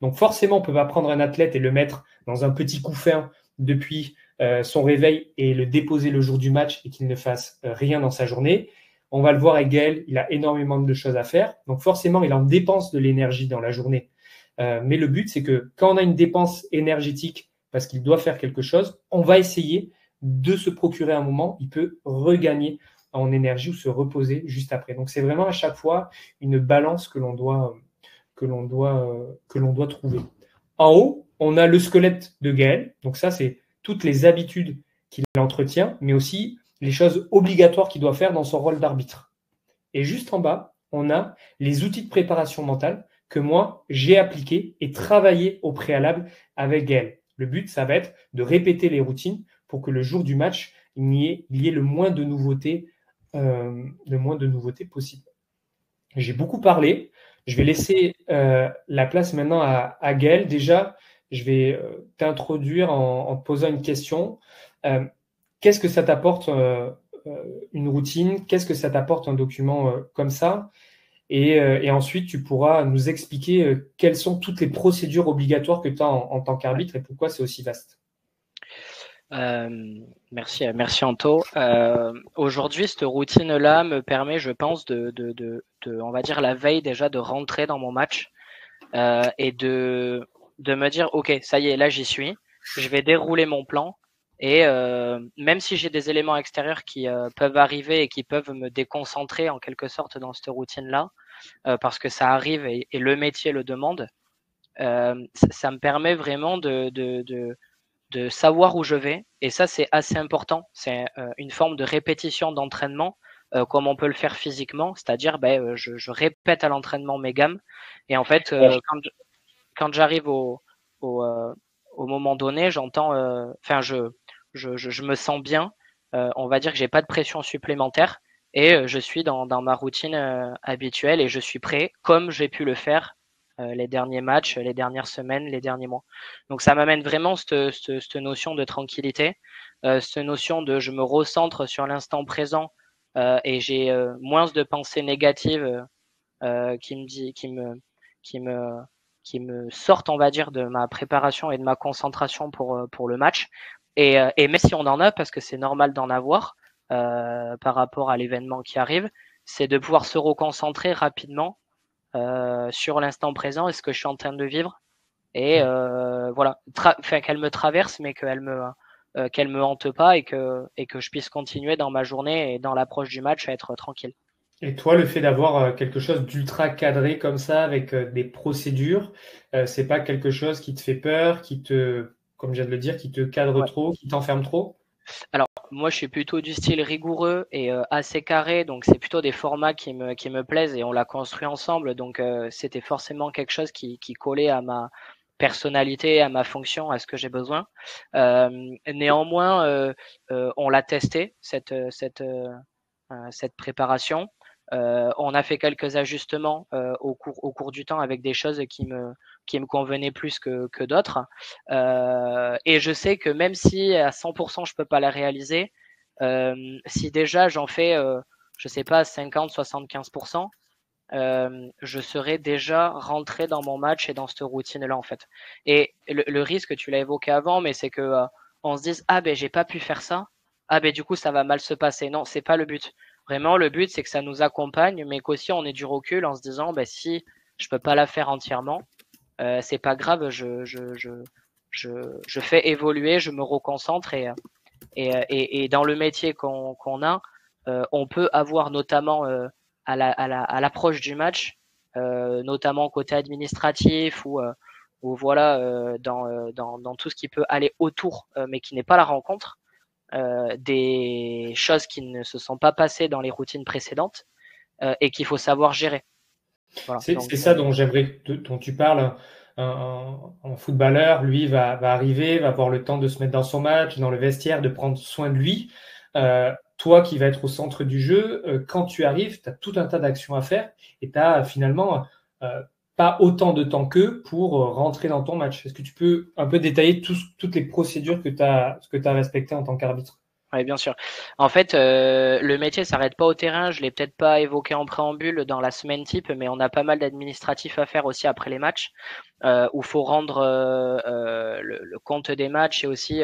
Donc forcément, on ne peut pas prendre un athlète et le mettre dans un petit couffin depuis son réveil et le déposer le jour du match et qu'il ne fasse rien dans sa journée. On va le voir avec Gaël, il a énormément de choses à faire. Donc forcément, il en dépense de l'énergie dans la journée. Mais le but, c'est que quand on a une dépense énergétique parce qu'il doit faire quelque chose, on va essayer de se procurer un moment, il peut regagner en énergie ou se reposer juste après. Donc c'est vraiment à chaque fois une balance que l'on doit trouver. En haut, on a le squelette de Gaël. Donc ça, c'est toutes les habitudes qu'il entretient, mais aussi les choses obligatoires qu'il doit faire dans son rôle d'arbitre. Et juste en bas, on a les outils de préparation mentale que moi, j'ai appliqués et travaillé au préalable avec Gaël. Le but, ça va être de répéter les routines pour que le jour du match, il y ait le moins de nouveautés possible. J'ai beaucoup parlé. Je vais laisser la place maintenant à Gaël. Déjà, je vais t'introduire en te posant une question. Qu'est-ce que ça t'apporte une routine? Qu'est-ce que ça t'apporte un document comme ça? Et ensuite, tu pourras nous expliquer quelles sont toutes les procédures obligatoires que tu as en tant qu'arbitre et pourquoi c'est aussi vaste. Merci Anto. Aujourd'hui, cette routine-là me permet, je pense, on va dire la veille déjà de rentrer dans mon match et de me dire, ok, ça y est, là j'y suis, je vais dérouler mon plan et même si j'ai des éléments extérieurs qui peuvent arriver et qui peuvent me déconcentrer en quelque sorte dans cette routine-là, parce que ça arrive et le métier le demande, ça me permet vraiment de savoir où je vais. Et ça, c'est assez important. C'est une forme de répétition d'entraînement, comme on peut le faire physiquement. C'est-à-dire, je répète à l'entraînement mes gammes. Et en fait, quand j'arrive au moment donné, j'entends, je me sens bien. On va dire que j'ai pas de pression supplémentaire et je suis dans ma routine habituelle et je suis prêt, comme j'ai pu le faire les derniers matchs, les dernières semaines, les derniers mois. Donc ça m'amène vraiment cette notion de tranquillité, cette notion de je me recentre sur l'instant présent et j'ai moins de pensées négatives qui me sortent, on va dire, de ma préparation et de ma concentration pour le match. Et même si on en a, parce que c'est normal d'en avoir par rapport à l'événement qui arrive, c'est de pouvoir se reconcentrer rapidement sur l'instant présent et ce que je suis en train de vivre. Et voilà, qu'elle me traverse, mais qu'elle me hante pas et que je puisse continuer dans ma journée et dans l'approche du match à être tranquille. Et toi, le fait d'avoir quelque chose d'ultra cadré comme ça, avec des procédures, c'est pas quelque chose qui te fait peur, comme je viens de le dire, qui te cadre trop, qui t'enferme trop? Alors, moi, je suis plutôt du style rigoureux et assez carré, donc c'est plutôt des formats qui me plaisent et on l'a construit ensemble, donc c'était forcément quelque chose qui collait à ma personnalité, à ma fonction, à ce que j'ai besoin. Néanmoins, on l'a testé cette préparation. On a fait quelques ajustements au cours du temps avec des choses qui me convenaient plus que d'autres. Et je sais que même si à 100% je peux pas la réaliser, si déjà j'en fais, je sais pas, 50-75%, je serais déjà rentré dans mon match et dans cette routine-là en fait. Et le risque, tu l'as évoqué avant, mais c'est que on se dise ah ben j'ai pas pu faire ça, ah ben du coup ça va mal se passer. Non, c'est pas le but. Vraiment, le but c'est que ça nous accompagne, mais qu'aussi on ait du recul en se disant ben si je peux pas la faire entièrement, c'est pas grave, je fais évoluer, je me reconcentre et dans le métier qu'on a, on peut avoir notamment à l'approche du match, notamment côté administratif ou voilà dans tout ce qui peut aller autour, mais qui n'est pas la rencontre, des choses qui ne se sont pas passées dans les routines précédentes et qu'il faut savoir gérer. Voilà, C'est ça dont tu parles. Un footballeur, lui, va arriver, va avoir le temps de se mettre dans son match, dans le vestiaire, de prendre soin de lui. Toi qui vas être au centre du jeu, quand tu arrives, tu as tout un tas d'actions à faire et tu as finalement pas autant de temps qu'eux pour rentrer dans ton match. Est-ce que tu peux un peu détailler toutes les procédures que tu as respectées en tant qu'arbitre? Oui, bien sûr. En fait, le métier s'arrête pas au terrain. Je l'ai peut-être pas évoqué en préambule dans la semaine type, mais on a pas mal d'administratifs à faire aussi après les matchs, où faut rendre le compte des matchs et aussi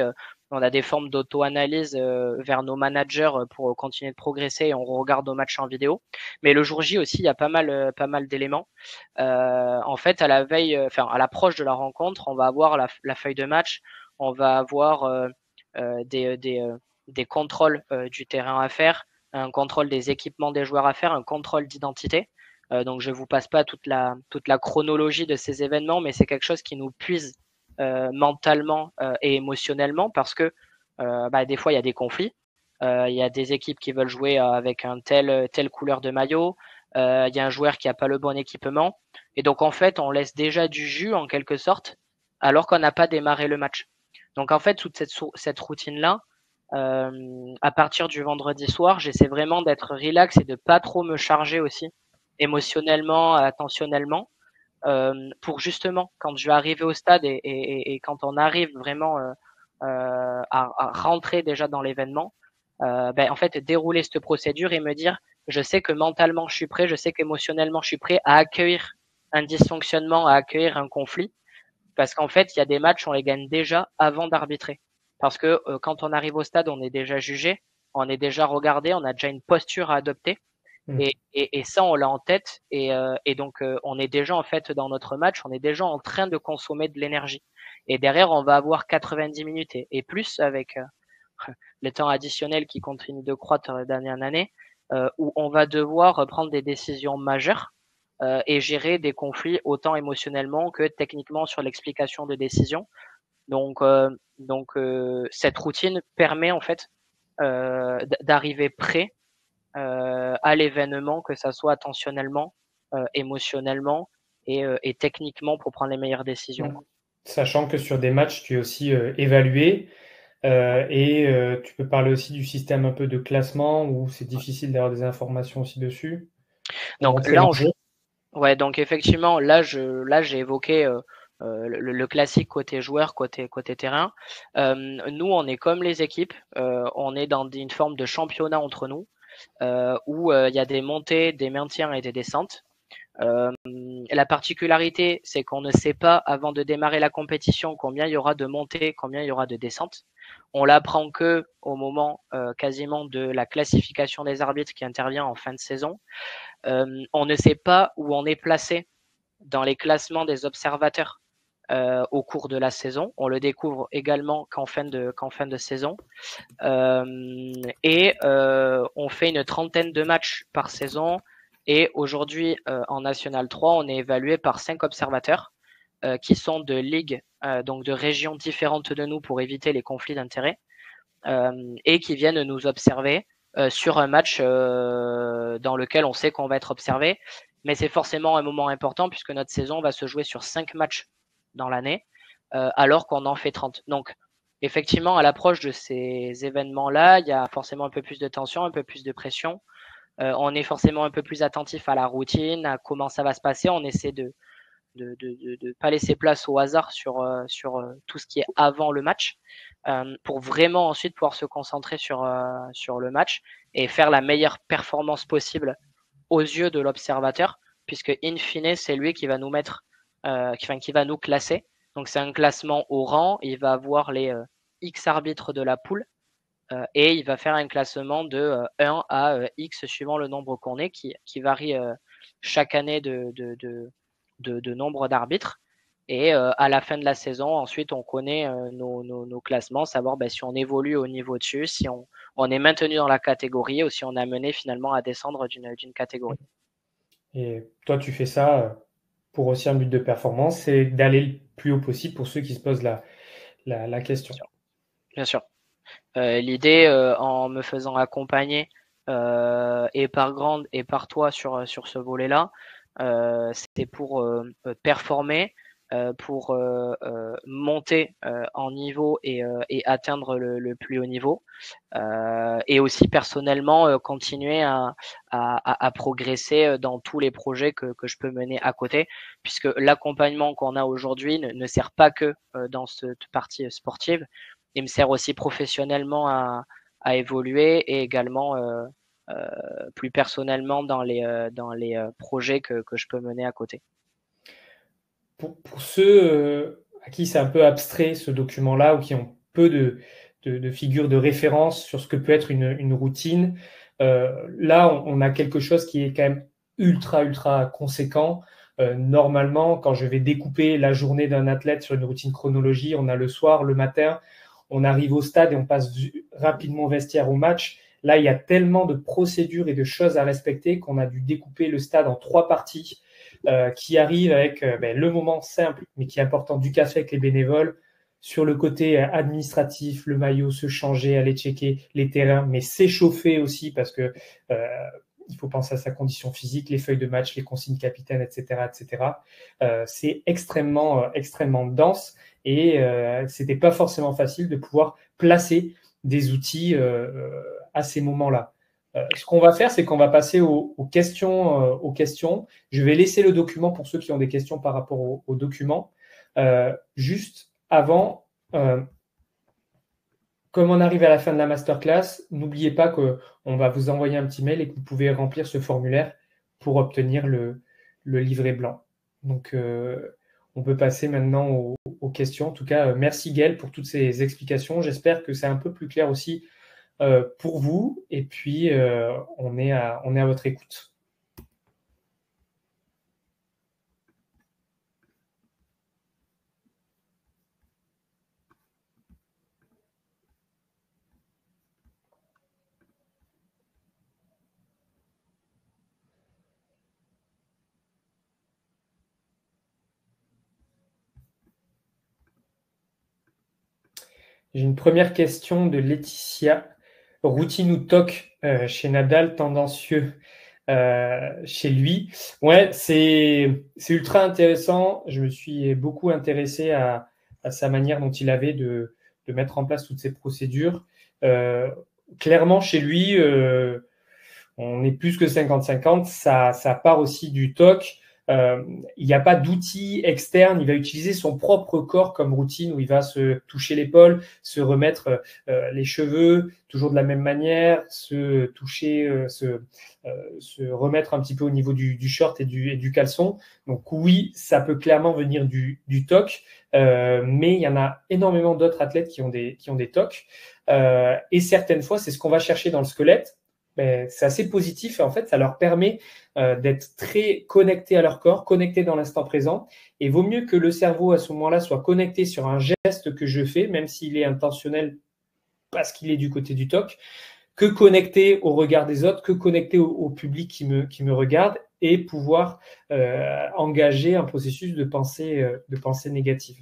on a des formes d'auto-analyse vers nos managers pour continuer de progresser et on regarde nos matchs en vidéo. Mais le jour J aussi, il y a pas mal d'éléments. En fait, à la veille, enfin à l'approche de la rencontre, on va avoir la feuille de match, on va avoir des contrôles du terrain à faire, un contrôle des équipements des joueurs à faire, un contrôle d'identité. Donc je vous passe pas toute la chronologie de ces événements, mais c'est quelque chose qui nous puise mentalement et émotionnellement parce que des fois il y a des conflits, il y a des équipes qui veulent jouer avec un telle couleur de maillot, il y a un joueur qui a pas le bon équipement, et donc en fait on laisse déjà du jus en quelque sorte alors qu'on n'a pas démarré le match. Donc en fait toute cette routine là, à partir du vendredi soir, j'essaie vraiment d'être relax et de pas trop me charger aussi émotionnellement, attentionnellement, pour justement quand je vais arriver au stade et quand on arrive vraiment à rentrer déjà dans l'événement, en fait dérouler cette procédure et me dire je sais que mentalement je suis prêt, je sais qu'émotionnellement je suis prêt à accueillir un dysfonctionnement, à accueillir un conflit, parce qu'en fait il y a des matchs on les gagne déjà avant d'arbitrer. Parce que quand on arrive au stade, on est déjà jugé, on est déjà regardé, on a déjà une posture à adopter. Et ça, on l'a en tête. Et donc, on est déjà en fait dans notre match, on est déjà en train de consommer de l'énergie. Et derrière, on va avoir 90 minutes et plus avec le temps additionnel qui continue de croître d'année en année, où on va devoir prendre des décisions majeures et gérer des conflits autant émotionnellement que techniquement sur l'explication de décisions. Donc, cette routine permet en fait d'arriver prêt à l'événement, que ça soit attentionnellement, émotionnellement et techniquement pour prendre les meilleures décisions. Sachant que sur des matchs, tu es aussi évalué tu peux parler aussi du système un peu de classement où c'est difficile d'avoir des informations aussi dessus. Donc là, ouais, donc effectivement, là j'ai évoqué le classique côté joueur, côté terrain. Nous, on est comme les équipes, on est dans une forme de championnat entre nous, où il y a des montées, des maintiens et des descentes. La particularité, c'est qu'on ne sait pas avant de démarrer la compétition combien il y aura de montées, combien il y aura de descentes. On l'apprend que au moment quasiment de la classification des arbitres qui intervient en fin de saison. On ne sait pas où on est placé dans les classements des observateurs au cours de la saison. On le découvre également qu'en fin de saison. On fait une trentaine de matchs par saison. Et aujourd'hui, en National 3, on est évalué par 5 observateurs qui sont de ligues, donc de régions différentes de nous pour éviter les conflits d'intérêts, et qui viennent nous observer sur un match dans lequel on sait qu'on va être observé. Mais c'est forcément un moment important puisque notre saison va se jouer sur 5 matchs dans l'année, alors qu'on en fait 30. Donc, effectivement, à l'approche de ces événements-là, il y a forcément un peu plus de tension, un peu plus de pression. on est forcément un peu plus attentif à la routine, à comment ça va se passer. On essaie de pas laisser place au hasard sur tout ce qui est avant le match, pour vraiment ensuite pouvoir se concentrer sur le match et faire la meilleure performance possible aux yeux de l'observateur, puisque in fine c'est lui qui va nous mettre qui va nous classer. Donc c'est un classement au rang, il va avoir les X arbitres de la poule, et il va faire un classement de 1 à X suivant le nombre qu'on est, qui varie chaque année de nombre d'arbitres. Et à la fin de la saison, ensuite, on connaît nos classements, savoir si on évolue au niveau dessus, si on est maintenu dans la catégorie ou si on est amené finalement à descendre d'une catégorie. Et toi, tu fais ça pour aussi un but de performance, c'est d'aller le plus haut possible pour ceux qui se posent la question. Bien sûr. L'idée, en me faisant accompagner et par Grande et par toi sur ce volet-là, c'était pour performer, pour monter en niveau et atteindre le plus haut niveau, et aussi personnellement continuer à progresser dans tous les projets que je peux mener à côté, puisque l'accompagnement qu'on a aujourd'hui ne sert pas que dans cette partie sportive, il me sert aussi professionnellement à évoluer et également plus personnellement dans les projets que je peux mener à côté. Pour ceux à qui c'est un peu abstrait ce document-là ou qui ont peu de figures de référence sur ce que peut être une routine, là on a quelque chose qui est quand même ultra conséquent. Normalement, quand je vais découper la journée d'un athlète sur une routine chronologie, on a le soir, le matin, on arrive au stade et on passe rapidement au vestiaire, au match. Là, il y a tellement de procédures et de choses à respecter qu'on a dû découper le stade en 3 parties qui arrivent avec le moment simple, mais qui est important, du café avec les bénévoles. Sur le côté administratif, le maillot, se changer, aller checker les terrains, mais s'échauffer aussi parce que il faut penser à sa condition physique, les feuilles de match, les consignes capitaines, etc. C'est extrêmement dense et c'était pas forcément facile de pouvoir placer des outils à ces moments-là. Ce qu'on va faire, c'est qu'on va passer aux questions. Je vais laisser le document pour ceux qui ont des questions par rapport au document. Juste avant, comme on arrive à la fin de la masterclass, n'oubliez pas qu'on va vous envoyer un petit mail et que vous pouvez remplir ce formulaire pour obtenir le livret blanc. Donc, on peut passer maintenant aux questions. En tout cas, merci Gaël pour toutes ces explications. J'espère que c'est un peu plus clair aussi pour vous. Et puis, on est à votre écoute. J'ai une première question de Laetitia. Routine ou TOC chez Nadal, tendancieux chez lui. Ouais, c'est ultra intéressant. Je me suis beaucoup intéressé à sa manière dont il avait de mettre en place toutes ces procédures. Clairement, chez lui, on est plus que 50-50. Ça part aussi du TOC. Il n'y a pas d'outil externe. Il va utiliser son propre corps comme routine où il va se toucher l'épaule, se remettre les cheveux, toujours de la même manière, se toucher, se remettre un petit peu au niveau du short et du caleçon. Donc oui, ça peut clairement venir du TOC, mais il y en a énormément d'autres athlètes qui ont des TOC. Et certaines fois, c'est ce qu'on va chercher dans le squelette. C'est assez positif et en fait, ça leur permet d'être très connectés à leur corps, connectés dans l'instant présent. Et vaut mieux que le cerveau, à ce moment-là, soit connecté sur un geste que je fais, même s'il est intentionnel parce qu'il est du côté du TOC, que connecté au regard des autres, que connecté au public qui me regarde et pouvoir engager un processus de pensée négative.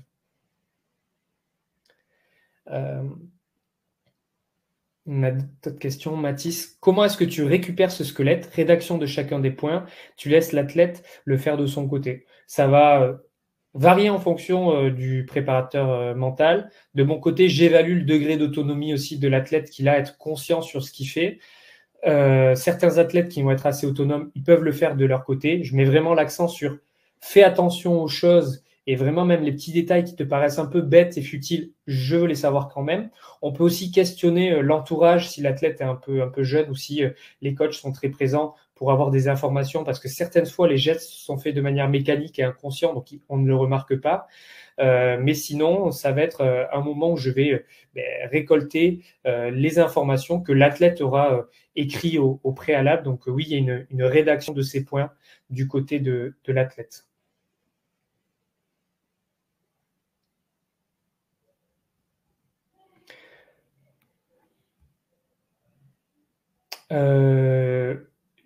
On a d'autres questions. Mathis, comment est-ce que tu récupères ce squelette? Rédaction de chacun des points. Tu laisses l'athlète le faire de son côté. Ça va varier en fonction du préparateur mental. De mon côté, j'évalue le degré d'autonomie aussi de l'athlète qu'il a à être conscient sur ce qu'il fait. certains athlètes qui vont être assez autonomes, ils peuvent le faire de leur côté. Je mets vraiment l'accent sur fais attention aux choses et vraiment même les petits détails qui te paraissent un peu bêtes et futiles, je veux les savoir quand même. On peut aussi questionner l'entourage si l'athlète est un peu jeune ou si les coachs sont très présents pour avoir des informations parce que certaines fois les gestes sont faits de manière mécanique et inconsciente, donc on ne le remarque pas. Mais sinon, ça va être un moment où je vais récolter les informations que l'athlète aura écrit au préalable. Donc oui, il y a une rédaction de ces points du côté de l'athlète.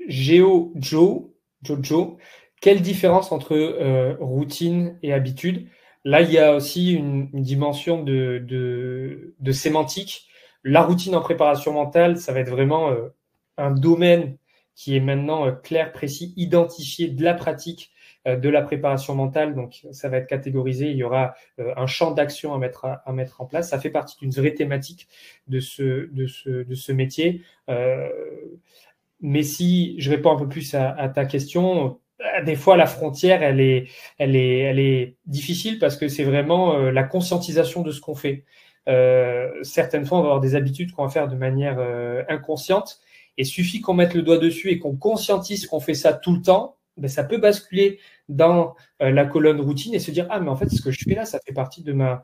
Jojo, quelle différence entre routine et habitude? Là, il y a aussi une dimension de sémantique. La routine en préparation mentale, ça va être vraiment un domaine qui est maintenant clair, précis, identifié de la pratique de la préparation mentale. Donc, ça va être catégorisé. Il y aura un champ d'action à mettre en place. Ça fait partie d'une vraie thématique de ce métier. Mais si je réponds un peu plus à ta question, des fois la frontière, elle est difficile parce que c'est vraiment la conscientisation de ce qu'on fait. Certaines fois, on va avoir des habitudes qu'on va faire de manière inconsciente et suffit qu'on mette le doigt dessus et qu'on conscientise qu'on fait ça tout le temps, ben, ça peut basculer dans la colonne routine et se dire ah mais en fait ce que je fais là, ça fait partie de ma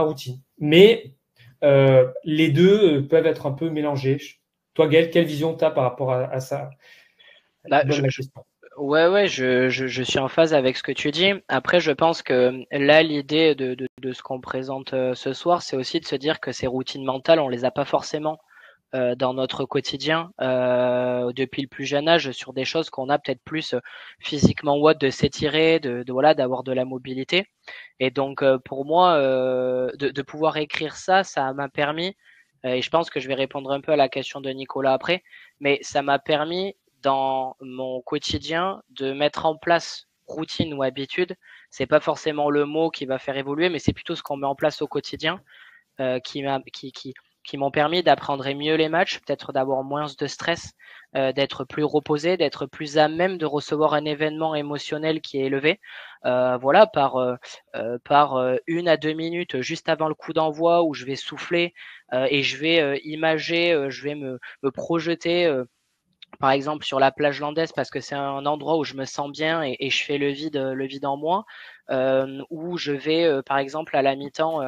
routine. Mais les deux peuvent être un peu mélangés. Toi, Gaël, quelle vision tu as par rapport à ça? Bah, Bonne la question. ouais, je suis en phase avec ce que tu dis. Après, je pense que là, l'idée de ce qu'on présente ce soir, c'est aussi de se dire que ces routines mentales, on les a pas forcément dans notre quotidien depuis le plus jeune âge sur des choses qu'on a peut-être plus physiquement ou autre, de s'étirer, voilà, d'avoir de la mobilité. Et donc pour moi, de pouvoir écrire ça, ça m'a permis, et je pense que je vais répondre un peu à la question de Nicolas après, mais ça m'a permis dans mon quotidien de mettre en place routine ou habitude. C'est pas forcément le mot qui va faire évoluer, mais c'est plutôt ce qu'on met en place au quotidien qui m'ont permis d'apprendre mieux les matchs, peut-être d'avoir moins de stress, d'être plus reposé, d'être plus à même de recevoir un événement émotionnel qui est élevé. Voilà, par 1 à 2 minutes juste avant le coup d'envoi où je vais souffler et je vais imager, je vais me projeter. Par exemple sur la plage landaise parce que c'est un endroit où je me sens bien et je fais le vide en moi, où je vais par exemple à la mi-temps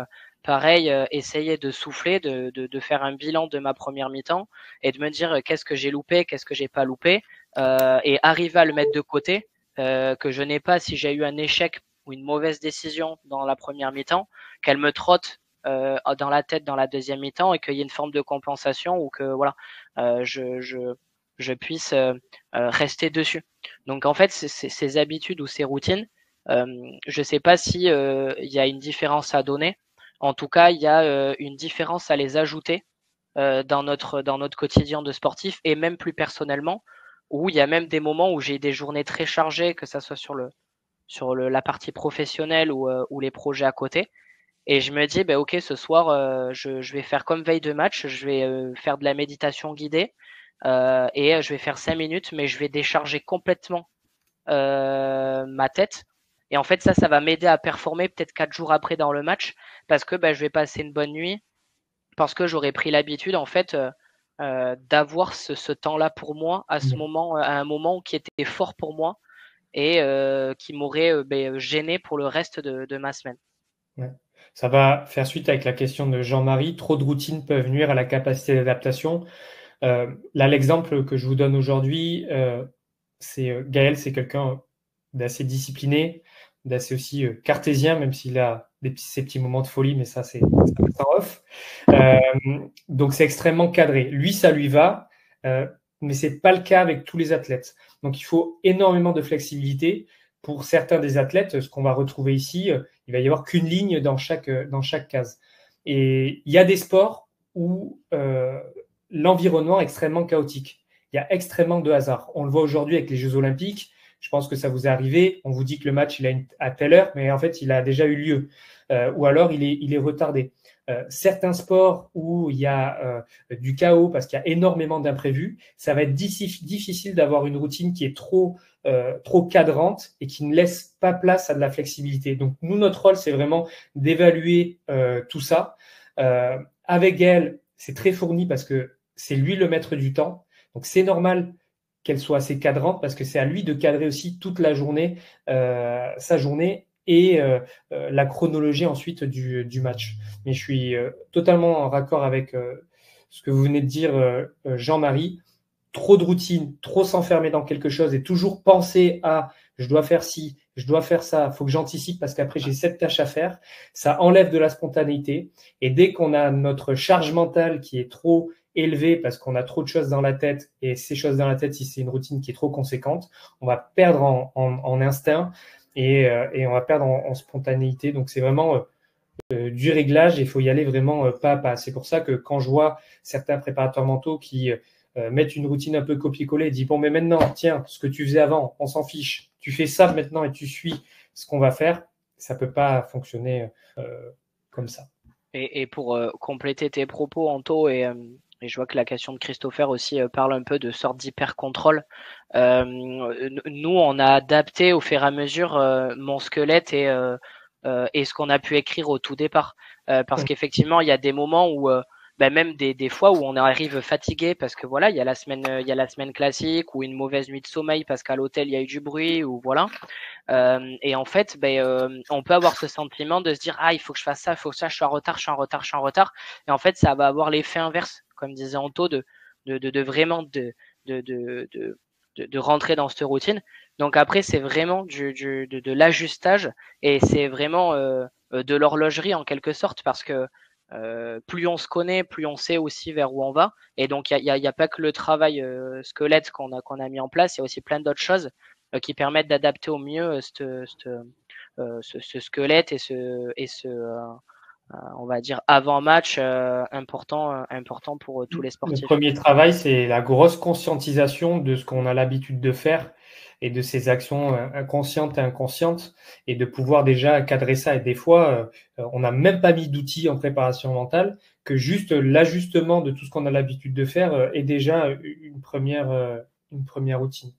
pareil, essayer de souffler, de faire un bilan de ma première mi-temps et de me dire qu'est-ce que j'ai loupé, qu'est-ce que j'ai pas loupé, et arriver à le mettre de côté, que je n'ai pas si j'ai eu un échec ou une mauvaise décision dans la première mi-temps, qu'elle me trotte dans la tête dans la deuxième mi-temps et qu'il y ait une forme de compensation ou que voilà, je puisse rester dessus. Donc en fait, ces habitudes ou ces routines, je ne sais pas si il y a une différence à donner. En tout cas, il y a une différence à les ajouter dans notre quotidien de sportif et même plus personnellement, où il y a même des moments où j'ai des journées très chargées, que ça soit sur la partie professionnelle ou les projets à côté. Et je me dis, bah, ok, ce soir, je vais faire comme veille de match, je vais faire de la méditation guidée et je vais faire 5 minutes, mais je vais décharger complètement ma tête. Et en fait, ça va m'aider à performer peut-être 4 jours après dans le match parce que bah, je vais passer une bonne nuit, parce que j'aurais pris l'habitude en fait d'avoir ce temps-là pour moi à ce moment, à un moment qui était fort pour moi et qui m'aurait gêné pour le reste de ma semaine. Ouais. Ça va faire suite avec la question de Jean-Marie. Trop de routines peuvent nuire à la capacité d'adaptation. Là, l'exemple que je vous donne aujourd'hui, c'est Gaël, c'est quelqu'un d'assez discipliné, d'assez aussi cartésien, même s'il a ses petits moments de folie, mais ça, c'est en off. Donc, c'est extrêmement cadré. Lui, ça lui va, mais c'est pas le cas avec tous les athlètes. Donc, il faut énormément de flexibilité. Pour certains des athlètes, ce qu'on va retrouver ici, il va y avoir qu'une ligne dans chaque case. Et il y a des sports où l'environnement est extrêmement chaotique. Il y a extrêmement de hasard. On le voit aujourd'hui avec les Jeux Olympiques. Je pense que ça vous est arrivé. On vous dit que le match il a à telle heure, mais en fait, il a déjà eu lieu. Ou alors, il est retardé. certains sports où il y a du chaos parce qu'il y a énormément d'imprévus, ça va être difficile d'avoir une routine qui est trop cadrante et qui ne laisse pas place à de la flexibilité. Donc nous, notre rôle, c'est vraiment d'évaluer tout ça. Avec Gaël, c'est très fourni parce que c'est lui le maître du temps. Donc c'est normal qu'elle soit assez cadrante parce que c'est à lui de cadrer aussi toute la journée, sa journée et la chronologie ensuite du match. Mais je suis totalement en raccord avec ce que vous venez de dire, Jean-Marie. Trop de routine, trop s'enfermer dans quelque chose et toujours penser à je dois faire ci, je dois faire ça, il faut que j'anticipe parce qu'après j'ai cette tâche à faire, ça enlève de la spontanéité. Et dès qu'on a notre charge mentale qui est trop élevée parce qu'on a trop de choses dans la tête, et ces choses dans la tête, si c'est une routine qui est trop conséquente, on va perdre en instinct et on va perdre en spontanéité. Donc c'est vraiment du réglage et il faut y aller vraiment pas à pas. C'est pour ça que quand je vois certains préparateurs mentaux qui mettre une routine un peu copier-coller et dire bon mais maintenant tiens ce que tu faisais avant on s'en fiche, tu fais ça maintenant et tu suis ce qu'on va faire, ça peut pas fonctionner comme ça. Et pour compléter tes propos Anto, et je vois que la question de Christopher aussi parle un peu de sorte d'hyper-contrôle. Nous on a adapté au fur et à mesure mon squelette et ce qu'on a pu écrire au tout départ, parce qu'effectivement il y a des moments où même des fois où on arrive fatigué parce que voilà il y a la semaine classique ou une mauvaise nuit de sommeil parce qu'à l'hôtel il y a eu du bruit ou voilà, et en fait on peut avoir ce sentiment de se dire il faut que je fasse ça, il faut que ça, je suis en retard, et en fait ça va avoir l'effet inverse comme disait Anto de vraiment de rentrer dans cette routine. Donc après c'est vraiment de l'ajustage et c'est vraiment de l'horlogerie en quelque sorte, parce que plus on se connaît, plus on sait aussi vers où on va. Et donc, il y a pas que le travail squelette qu'on a mis en place, il y a aussi plein d'autres choses qui permettent d'adapter au mieux ce squelette et on va dire avant-match important pour tous les sportifs. Le premier travail, c'est la grosse conscientisation de ce qu'on a l'habitude de faire et de ses actions inconscientes et inconscientes, et de pouvoir déjà cadrer ça. Et des fois, on n'a même pas mis d'outils en préparation mentale, que juste l'ajustement de tout ce qu'on a l'habitude de faire est déjà une première routine.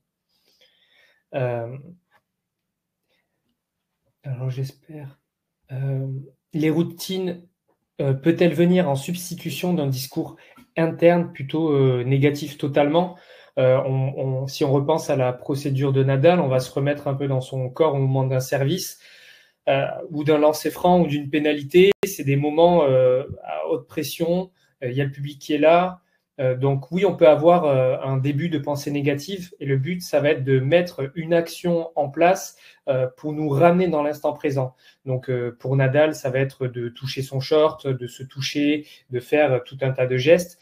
Alors j'espère. Les routines peut-elle venir en substitution d'un discours interne plutôt négatif totalement? Si on repense à la procédure de Nadal, on va se remettre un peu dans son corps au moment d'un service ou d'un lancer franc ou d'une pénalité. C'est des moments à haute pression, il y a le public qui est là. Donc oui, on peut avoir un début de pensée négative, et le but, ça va être de mettre une action en place pour nous ramener dans l'instant présent. Donc pour Nadal, ça va être de toucher son short, de se toucher, de faire tout un tas de gestes.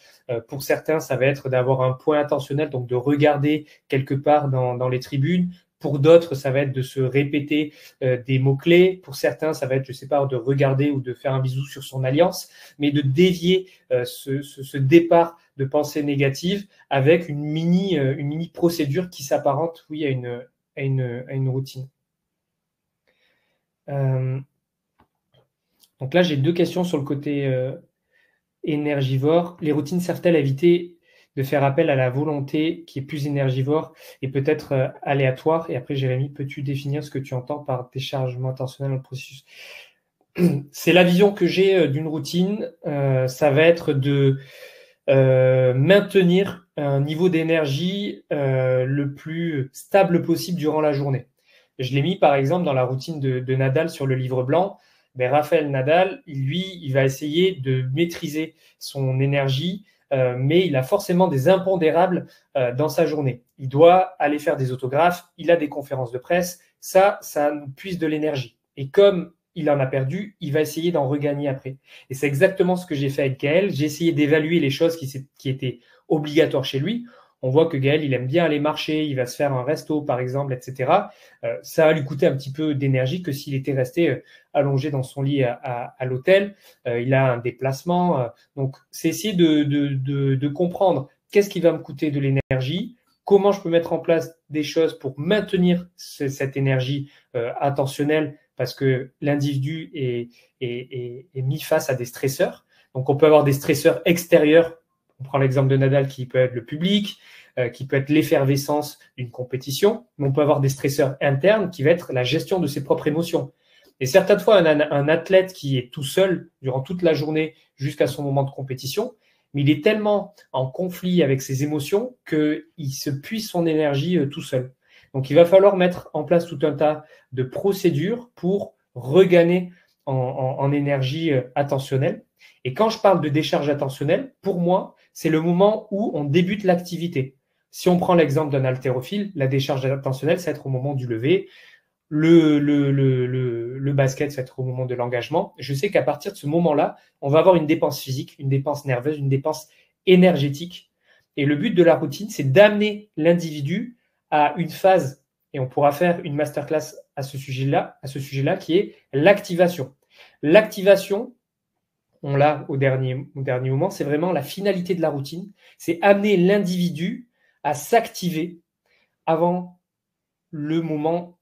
Pour certains, ça va être d'avoir un point intentionnel, donc de regarder quelque part dans les tribunes. Pour d'autres, ça va être de se répéter des mots-clés. Pour certains, ça va être, je sais pas, de regarder ou de faire un bisou sur son alliance, mais de dévier ce départ de pensée négative avec une mini procédure qui s'apparente, oui, à une routine. Donc là, j'ai deux questions sur le côté énergivore. Les routines servent-elles à éviter de faire appel à la volonté qui est plus énergivore et peut-être aléatoire? Et après, Jérémy, peux-tu définir ce que tu entends par déchargement intentionnel dans le processus? C'est la vision que j'ai d'une routine. Ça va être de maintenir un niveau d'énergie le plus stable possible durant la journée. Je l'ai mis par exemple dans la routine de Nadal sur le livre blanc. Raphaël Nadal, il va essayer de maîtriser son énergie, mais il a forcément des impondérables dans sa journée. Il doit aller faire des autographes, il a des conférences de presse, ça nous puise de l'énergie. Et comme il en a perdu, il va essayer d'en regagner après. Et c'est exactement ce que j'ai fait avec Gaël. J'ai essayé d'évaluer les choses qui étaient obligatoires chez lui. On voit que Gaël, il aime bien aller marcher, il va se faire un resto, par exemple, etc. Ça va lui coûter un petit peu d'énergie que s'il était resté allongé dans son lit à l'hôtel. Il a un déplacement. Donc, c'est essayer de comprendre qu'est-ce qui va me coûter de l'énergie, comment je peux mettre en place des choses pour maintenir cette énergie attentionnelle, parce que l'individu est mis face à des stresseurs. Donc, on peut avoir des stresseurs extérieurs. On prend l'exemple de Nadal qui peut être le public, qui peut être l'effervescence d'une compétition, mais on peut avoir des stresseurs internes qui va être la gestion de ses propres émotions. Et certaines fois, un athlète qui est tout seul durant toute la journée jusqu'à son moment de compétition, mais il est tellement en conflit avec ses émotions qu'il se puise son énergie tout seul. Donc, il va falloir mettre en place tout un tas de procédures pour regagner en énergie attentionnelle. Et quand je parle de décharge attentionnelle, pour moi, c'est le moment où on débute l'activité. Si on prend l'exemple d'un haltérophile, la décharge attentionnelle, ça va être au moment du lever. Le basket, ça va être au moment de l'engagement. Je sais qu'à partir de ce moment-là, on va avoir une dépense physique, une dépense nerveuse, une dépense énergétique. Et le but de la routine, c'est d'amener l'individu à une phase, et on pourra faire une masterclass à ce sujet-là, qui est l'activation. L'activation, on l'a au dernier moment, c'est vraiment la finalité de la routine, c'est amener l'individu à s'activer avant le moment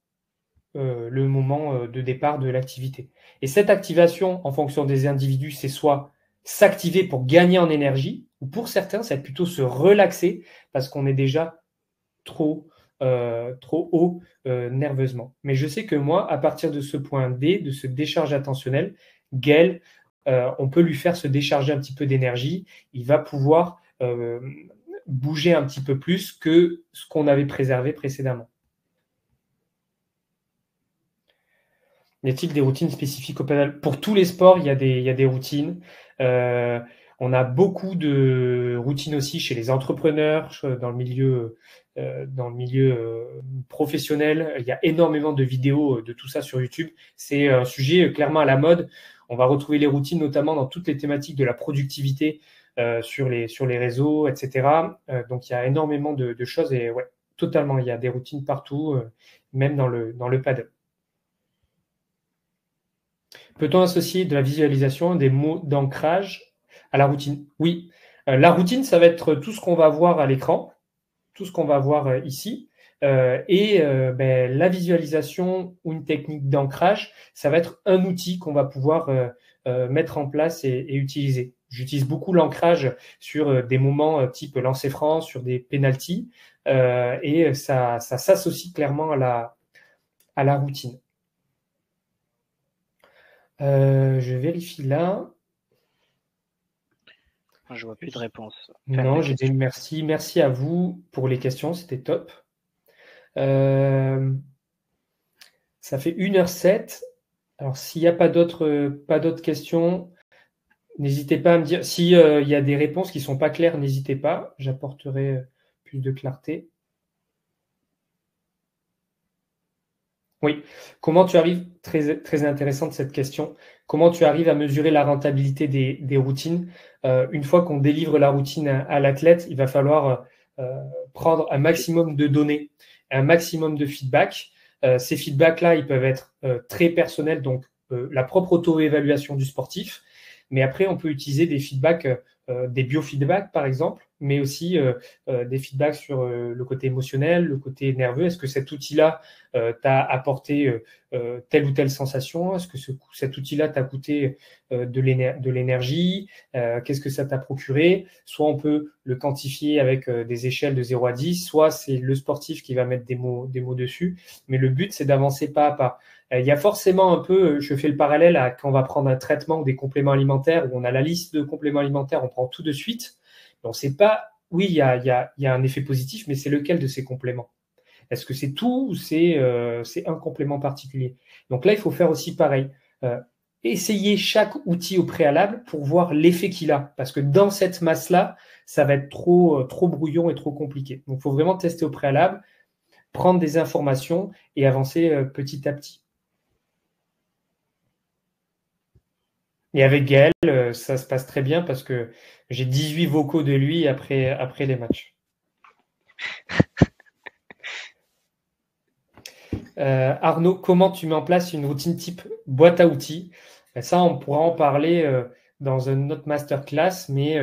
de départ de l'activité. Et cette activation, en fonction des individus, c'est soit s'activer pour gagner en énergie, ou pour certains, c'est plutôt se relaxer parce qu'on est déjà trop haut nerveusement. Mais je sais que moi, à partir de ce point D, de ce décharge attentionnel, Gaël, on peut lui faire se décharger un petit peu d'énergie. Il va pouvoir bouger un petit peu plus que ce qu'on avait préservé précédemment. Y a-t-il des routines spécifiques au padel? Pour tous les sports, il y a des routines. On a beaucoup de routines aussi chez les entrepreneurs, dans le milieu professionnel. Il y a énormément de vidéos de tout ça sur YouTube. C'est un sujet clairement à la mode. On va retrouver les routines notamment dans toutes les thématiques de la productivité sur les réseaux, etc. Donc il y a énormément de choses et ouais, totalement. Il y a des routines partout, même dans le padel. Peut-on associer de la visualisation, des mots d'ancrage à la routine? Oui. La routine, ça va être tout ce qu'on va voir à l'écran, tout ce qu'on va voir ici. La visualisation ou une technique d'ancrage, ça va être un outil qu'on va pouvoir mettre en place et utiliser. J'utilise beaucoup l'ancrage sur des moments type lancer franc, sur des pénaltys, et ça s'associe clairement à la routine. Je vérifie là. Je vois plus de réponse. Non, j'ai dit merci. Merci à vous pour les questions, c'était top. Ça fait 1h07. Alors, s'il n'y a pas d'autres questions, n'hésitez pas à me dire. S'il y a des réponses qui ne sont pas claires, n'hésitez pas. J'apporterai plus de clarté. Oui. Comment tu arrives, très, très intéressante cette question, comment tu arrives à mesurer la rentabilité des routines? Une fois qu'on délivre la routine à l'athlète, il va falloir prendre un maximum de données, un maximum de feedback. Ces feedbacks-là, ils peuvent être très personnels, donc la propre auto-évaluation du sportif. Mais après, on peut utiliser des feedbacks, des biofeedbacks par exemple, mais aussi des feedbacks sur le côté émotionnel, le côté nerveux. Est-ce que cet outil-là t'a apporté telle ou telle sensation? Est-ce que cet outil-là t'a coûté de l'énergie? Qu'est-ce que ça t'a procuré? Soit on peut le quantifier avec des échelles de 0 à 10, soit c'est le sportif qui va mettre des mots dessus. Mais le but, c'est d'avancer pas à pas. Il y a forcément un peu, je fais le parallèle à quand on va prendre un traitement ou des compléments alimentaires, où on a la liste de compléments alimentaires, on prend tout de suite. Donc, c'est pas, oui, il y a un effet positif, mais c'est lequel de ces compléments? Est-ce que c'est tout ou c'est un complément particulier? Donc là, il faut faire aussi pareil. Essayer chaque outil au préalable pour voir l'effet qu'il a. Parce que dans cette masse-là, ça va être trop brouillon et trop compliqué. Donc, il faut vraiment tester au préalable, prendre des informations et avancer petit à petit. Et avec Gaël, ça se passe très bien parce que j'ai 18 vocaux de lui après les matchs. Arnaud, comment tu mets en place une routine type boîte à outils? Ça, on pourra en parler dans une autre masterclass, mais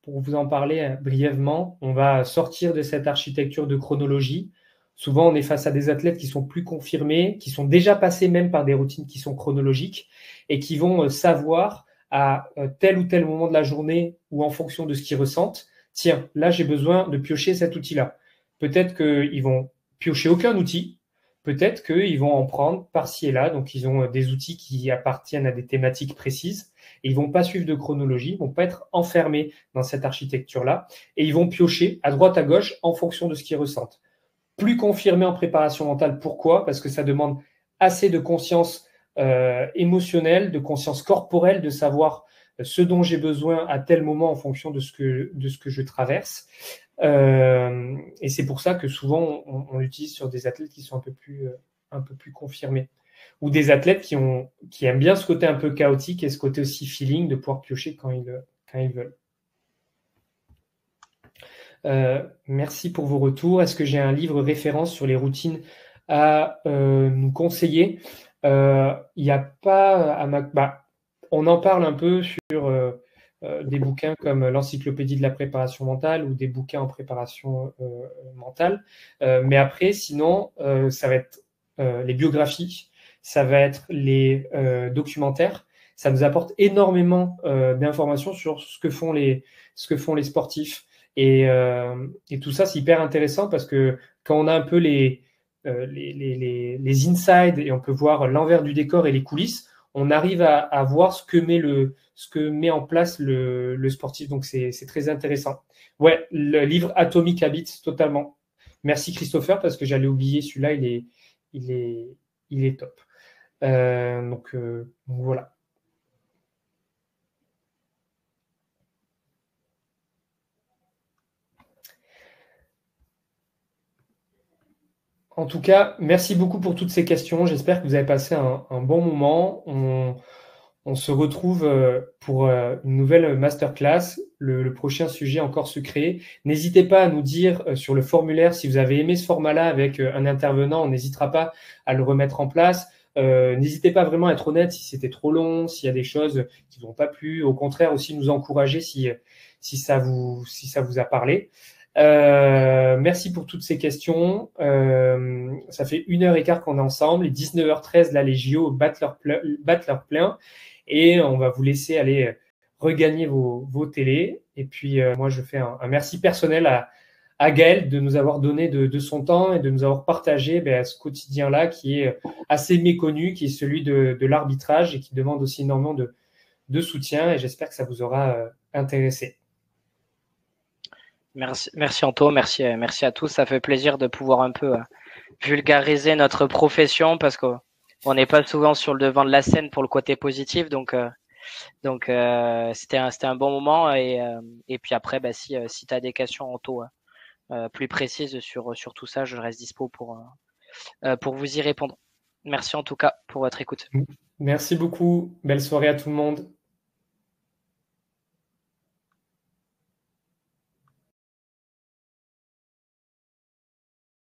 pour vous en parler brièvement, on va sortir de cette architecture de chronologie. Souvent, on est face à des athlètes qui sont plus confirmés, qui sont déjà passés même par des routines qui sont chronologiques et qui vont savoir à tel ou tel moment de la journée ou en fonction de ce qu'ils ressentent, tiens, là, j'ai besoin de piocher cet outil-là. Peut-être qu'ils vont piocher aucun outil, peut-être qu'ils vont en prendre par-ci et là. Donc, ils ont des outils qui appartiennent à des thématiques précises et ils vont pas suivre de chronologie, ils vont pas être enfermés dans cette architecture-là et ils vont piocher à droite, à gauche en fonction de ce qu'ils ressentent. Plus confirmé en préparation mentale. Pourquoi? Parce que ça demande assez de conscience émotionnelle, de conscience corporelle, de savoir ce dont j'ai besoin à tel moment en fonction de ce que je traverse. Et c'est pour ça que souvent on l'utilise sur des athlètes qui sont un peu plus confirmés. Ou des athlètes qui aiment bien ce côté un peu chaotique et ce côté aussi feeling de pouvoir piocher quand ils veulent. Merci pour vos retours. Est-ce que j'ai un livre référence sur les routines à nous conseiller? Il n'y a pas à on en parle un peu sur des bouquins comme l'encyclopédie de la préparation mentale ou des bouquins en préparation mentale. Mais après, sinon, ça va être les biographies, ça va être les documentaires. Ça nous apporte énormément d'informations sur ce que font les sportifs. Et tout ça, c'est hyper intéressant parce que quand on a un peu les insides et on peut voir l'envers du décor et les coulisses, on arrive à voir ce que met en place le sportif. Donc, c'est très intéressant. Ouais, le livre Atomic Habits, totalement. Merci Christopher parce que j'allais oublier celui-là, il est top. Donc voilà. En tout cas, merci beaucoup pour toutes ces questions. J'espère que vous avez passé un bon moment. On se retrouve pour une nouvelle masterclass. Le prochain sujet encore secret. N'hésitez pas à nous dire sur le formulaire si vous avez aimé ce format-là avec un intervenant. On n'hésitera pas à le remettre en place. N'hésitez pas vraiment à être honnête si c'était trop long, s'il y a des choses qui vous ont pas plu. Au contraire, aussi nous encourager si ça vous a parlé. Merci pour toutes ces questions. Ça fait 1h15 qu'on est ensemble. Et 19h13, là, les JO battent leur plein. Et on va vous laisser aller regagner vos télés. Et puis, moi, je fais un merci personnel à Gaël de nous avoir donné de son temps et de nous avoir partagé ce quotidien-là qui est assez méconnu, qui est celui de l'arbitrage et qui demande aussi énormément de soutien. Et j'espère que ça vous aura intéressé. Merci Anto, merci à tous. Ça fait plaisir de pouvoir un peu vulgariser notre profession parce qu'on n'est pas souvent sur le devant de la scène pour le côté positif. Donc c'était un bon moment. Et puis après, si tu as des questions, Anto, plus précises sur tout ça, je reste dispo pour vous y répondre. Merci en tout cas pour votre écoute. Merci beaucoup. Belle soirée à tout le monde.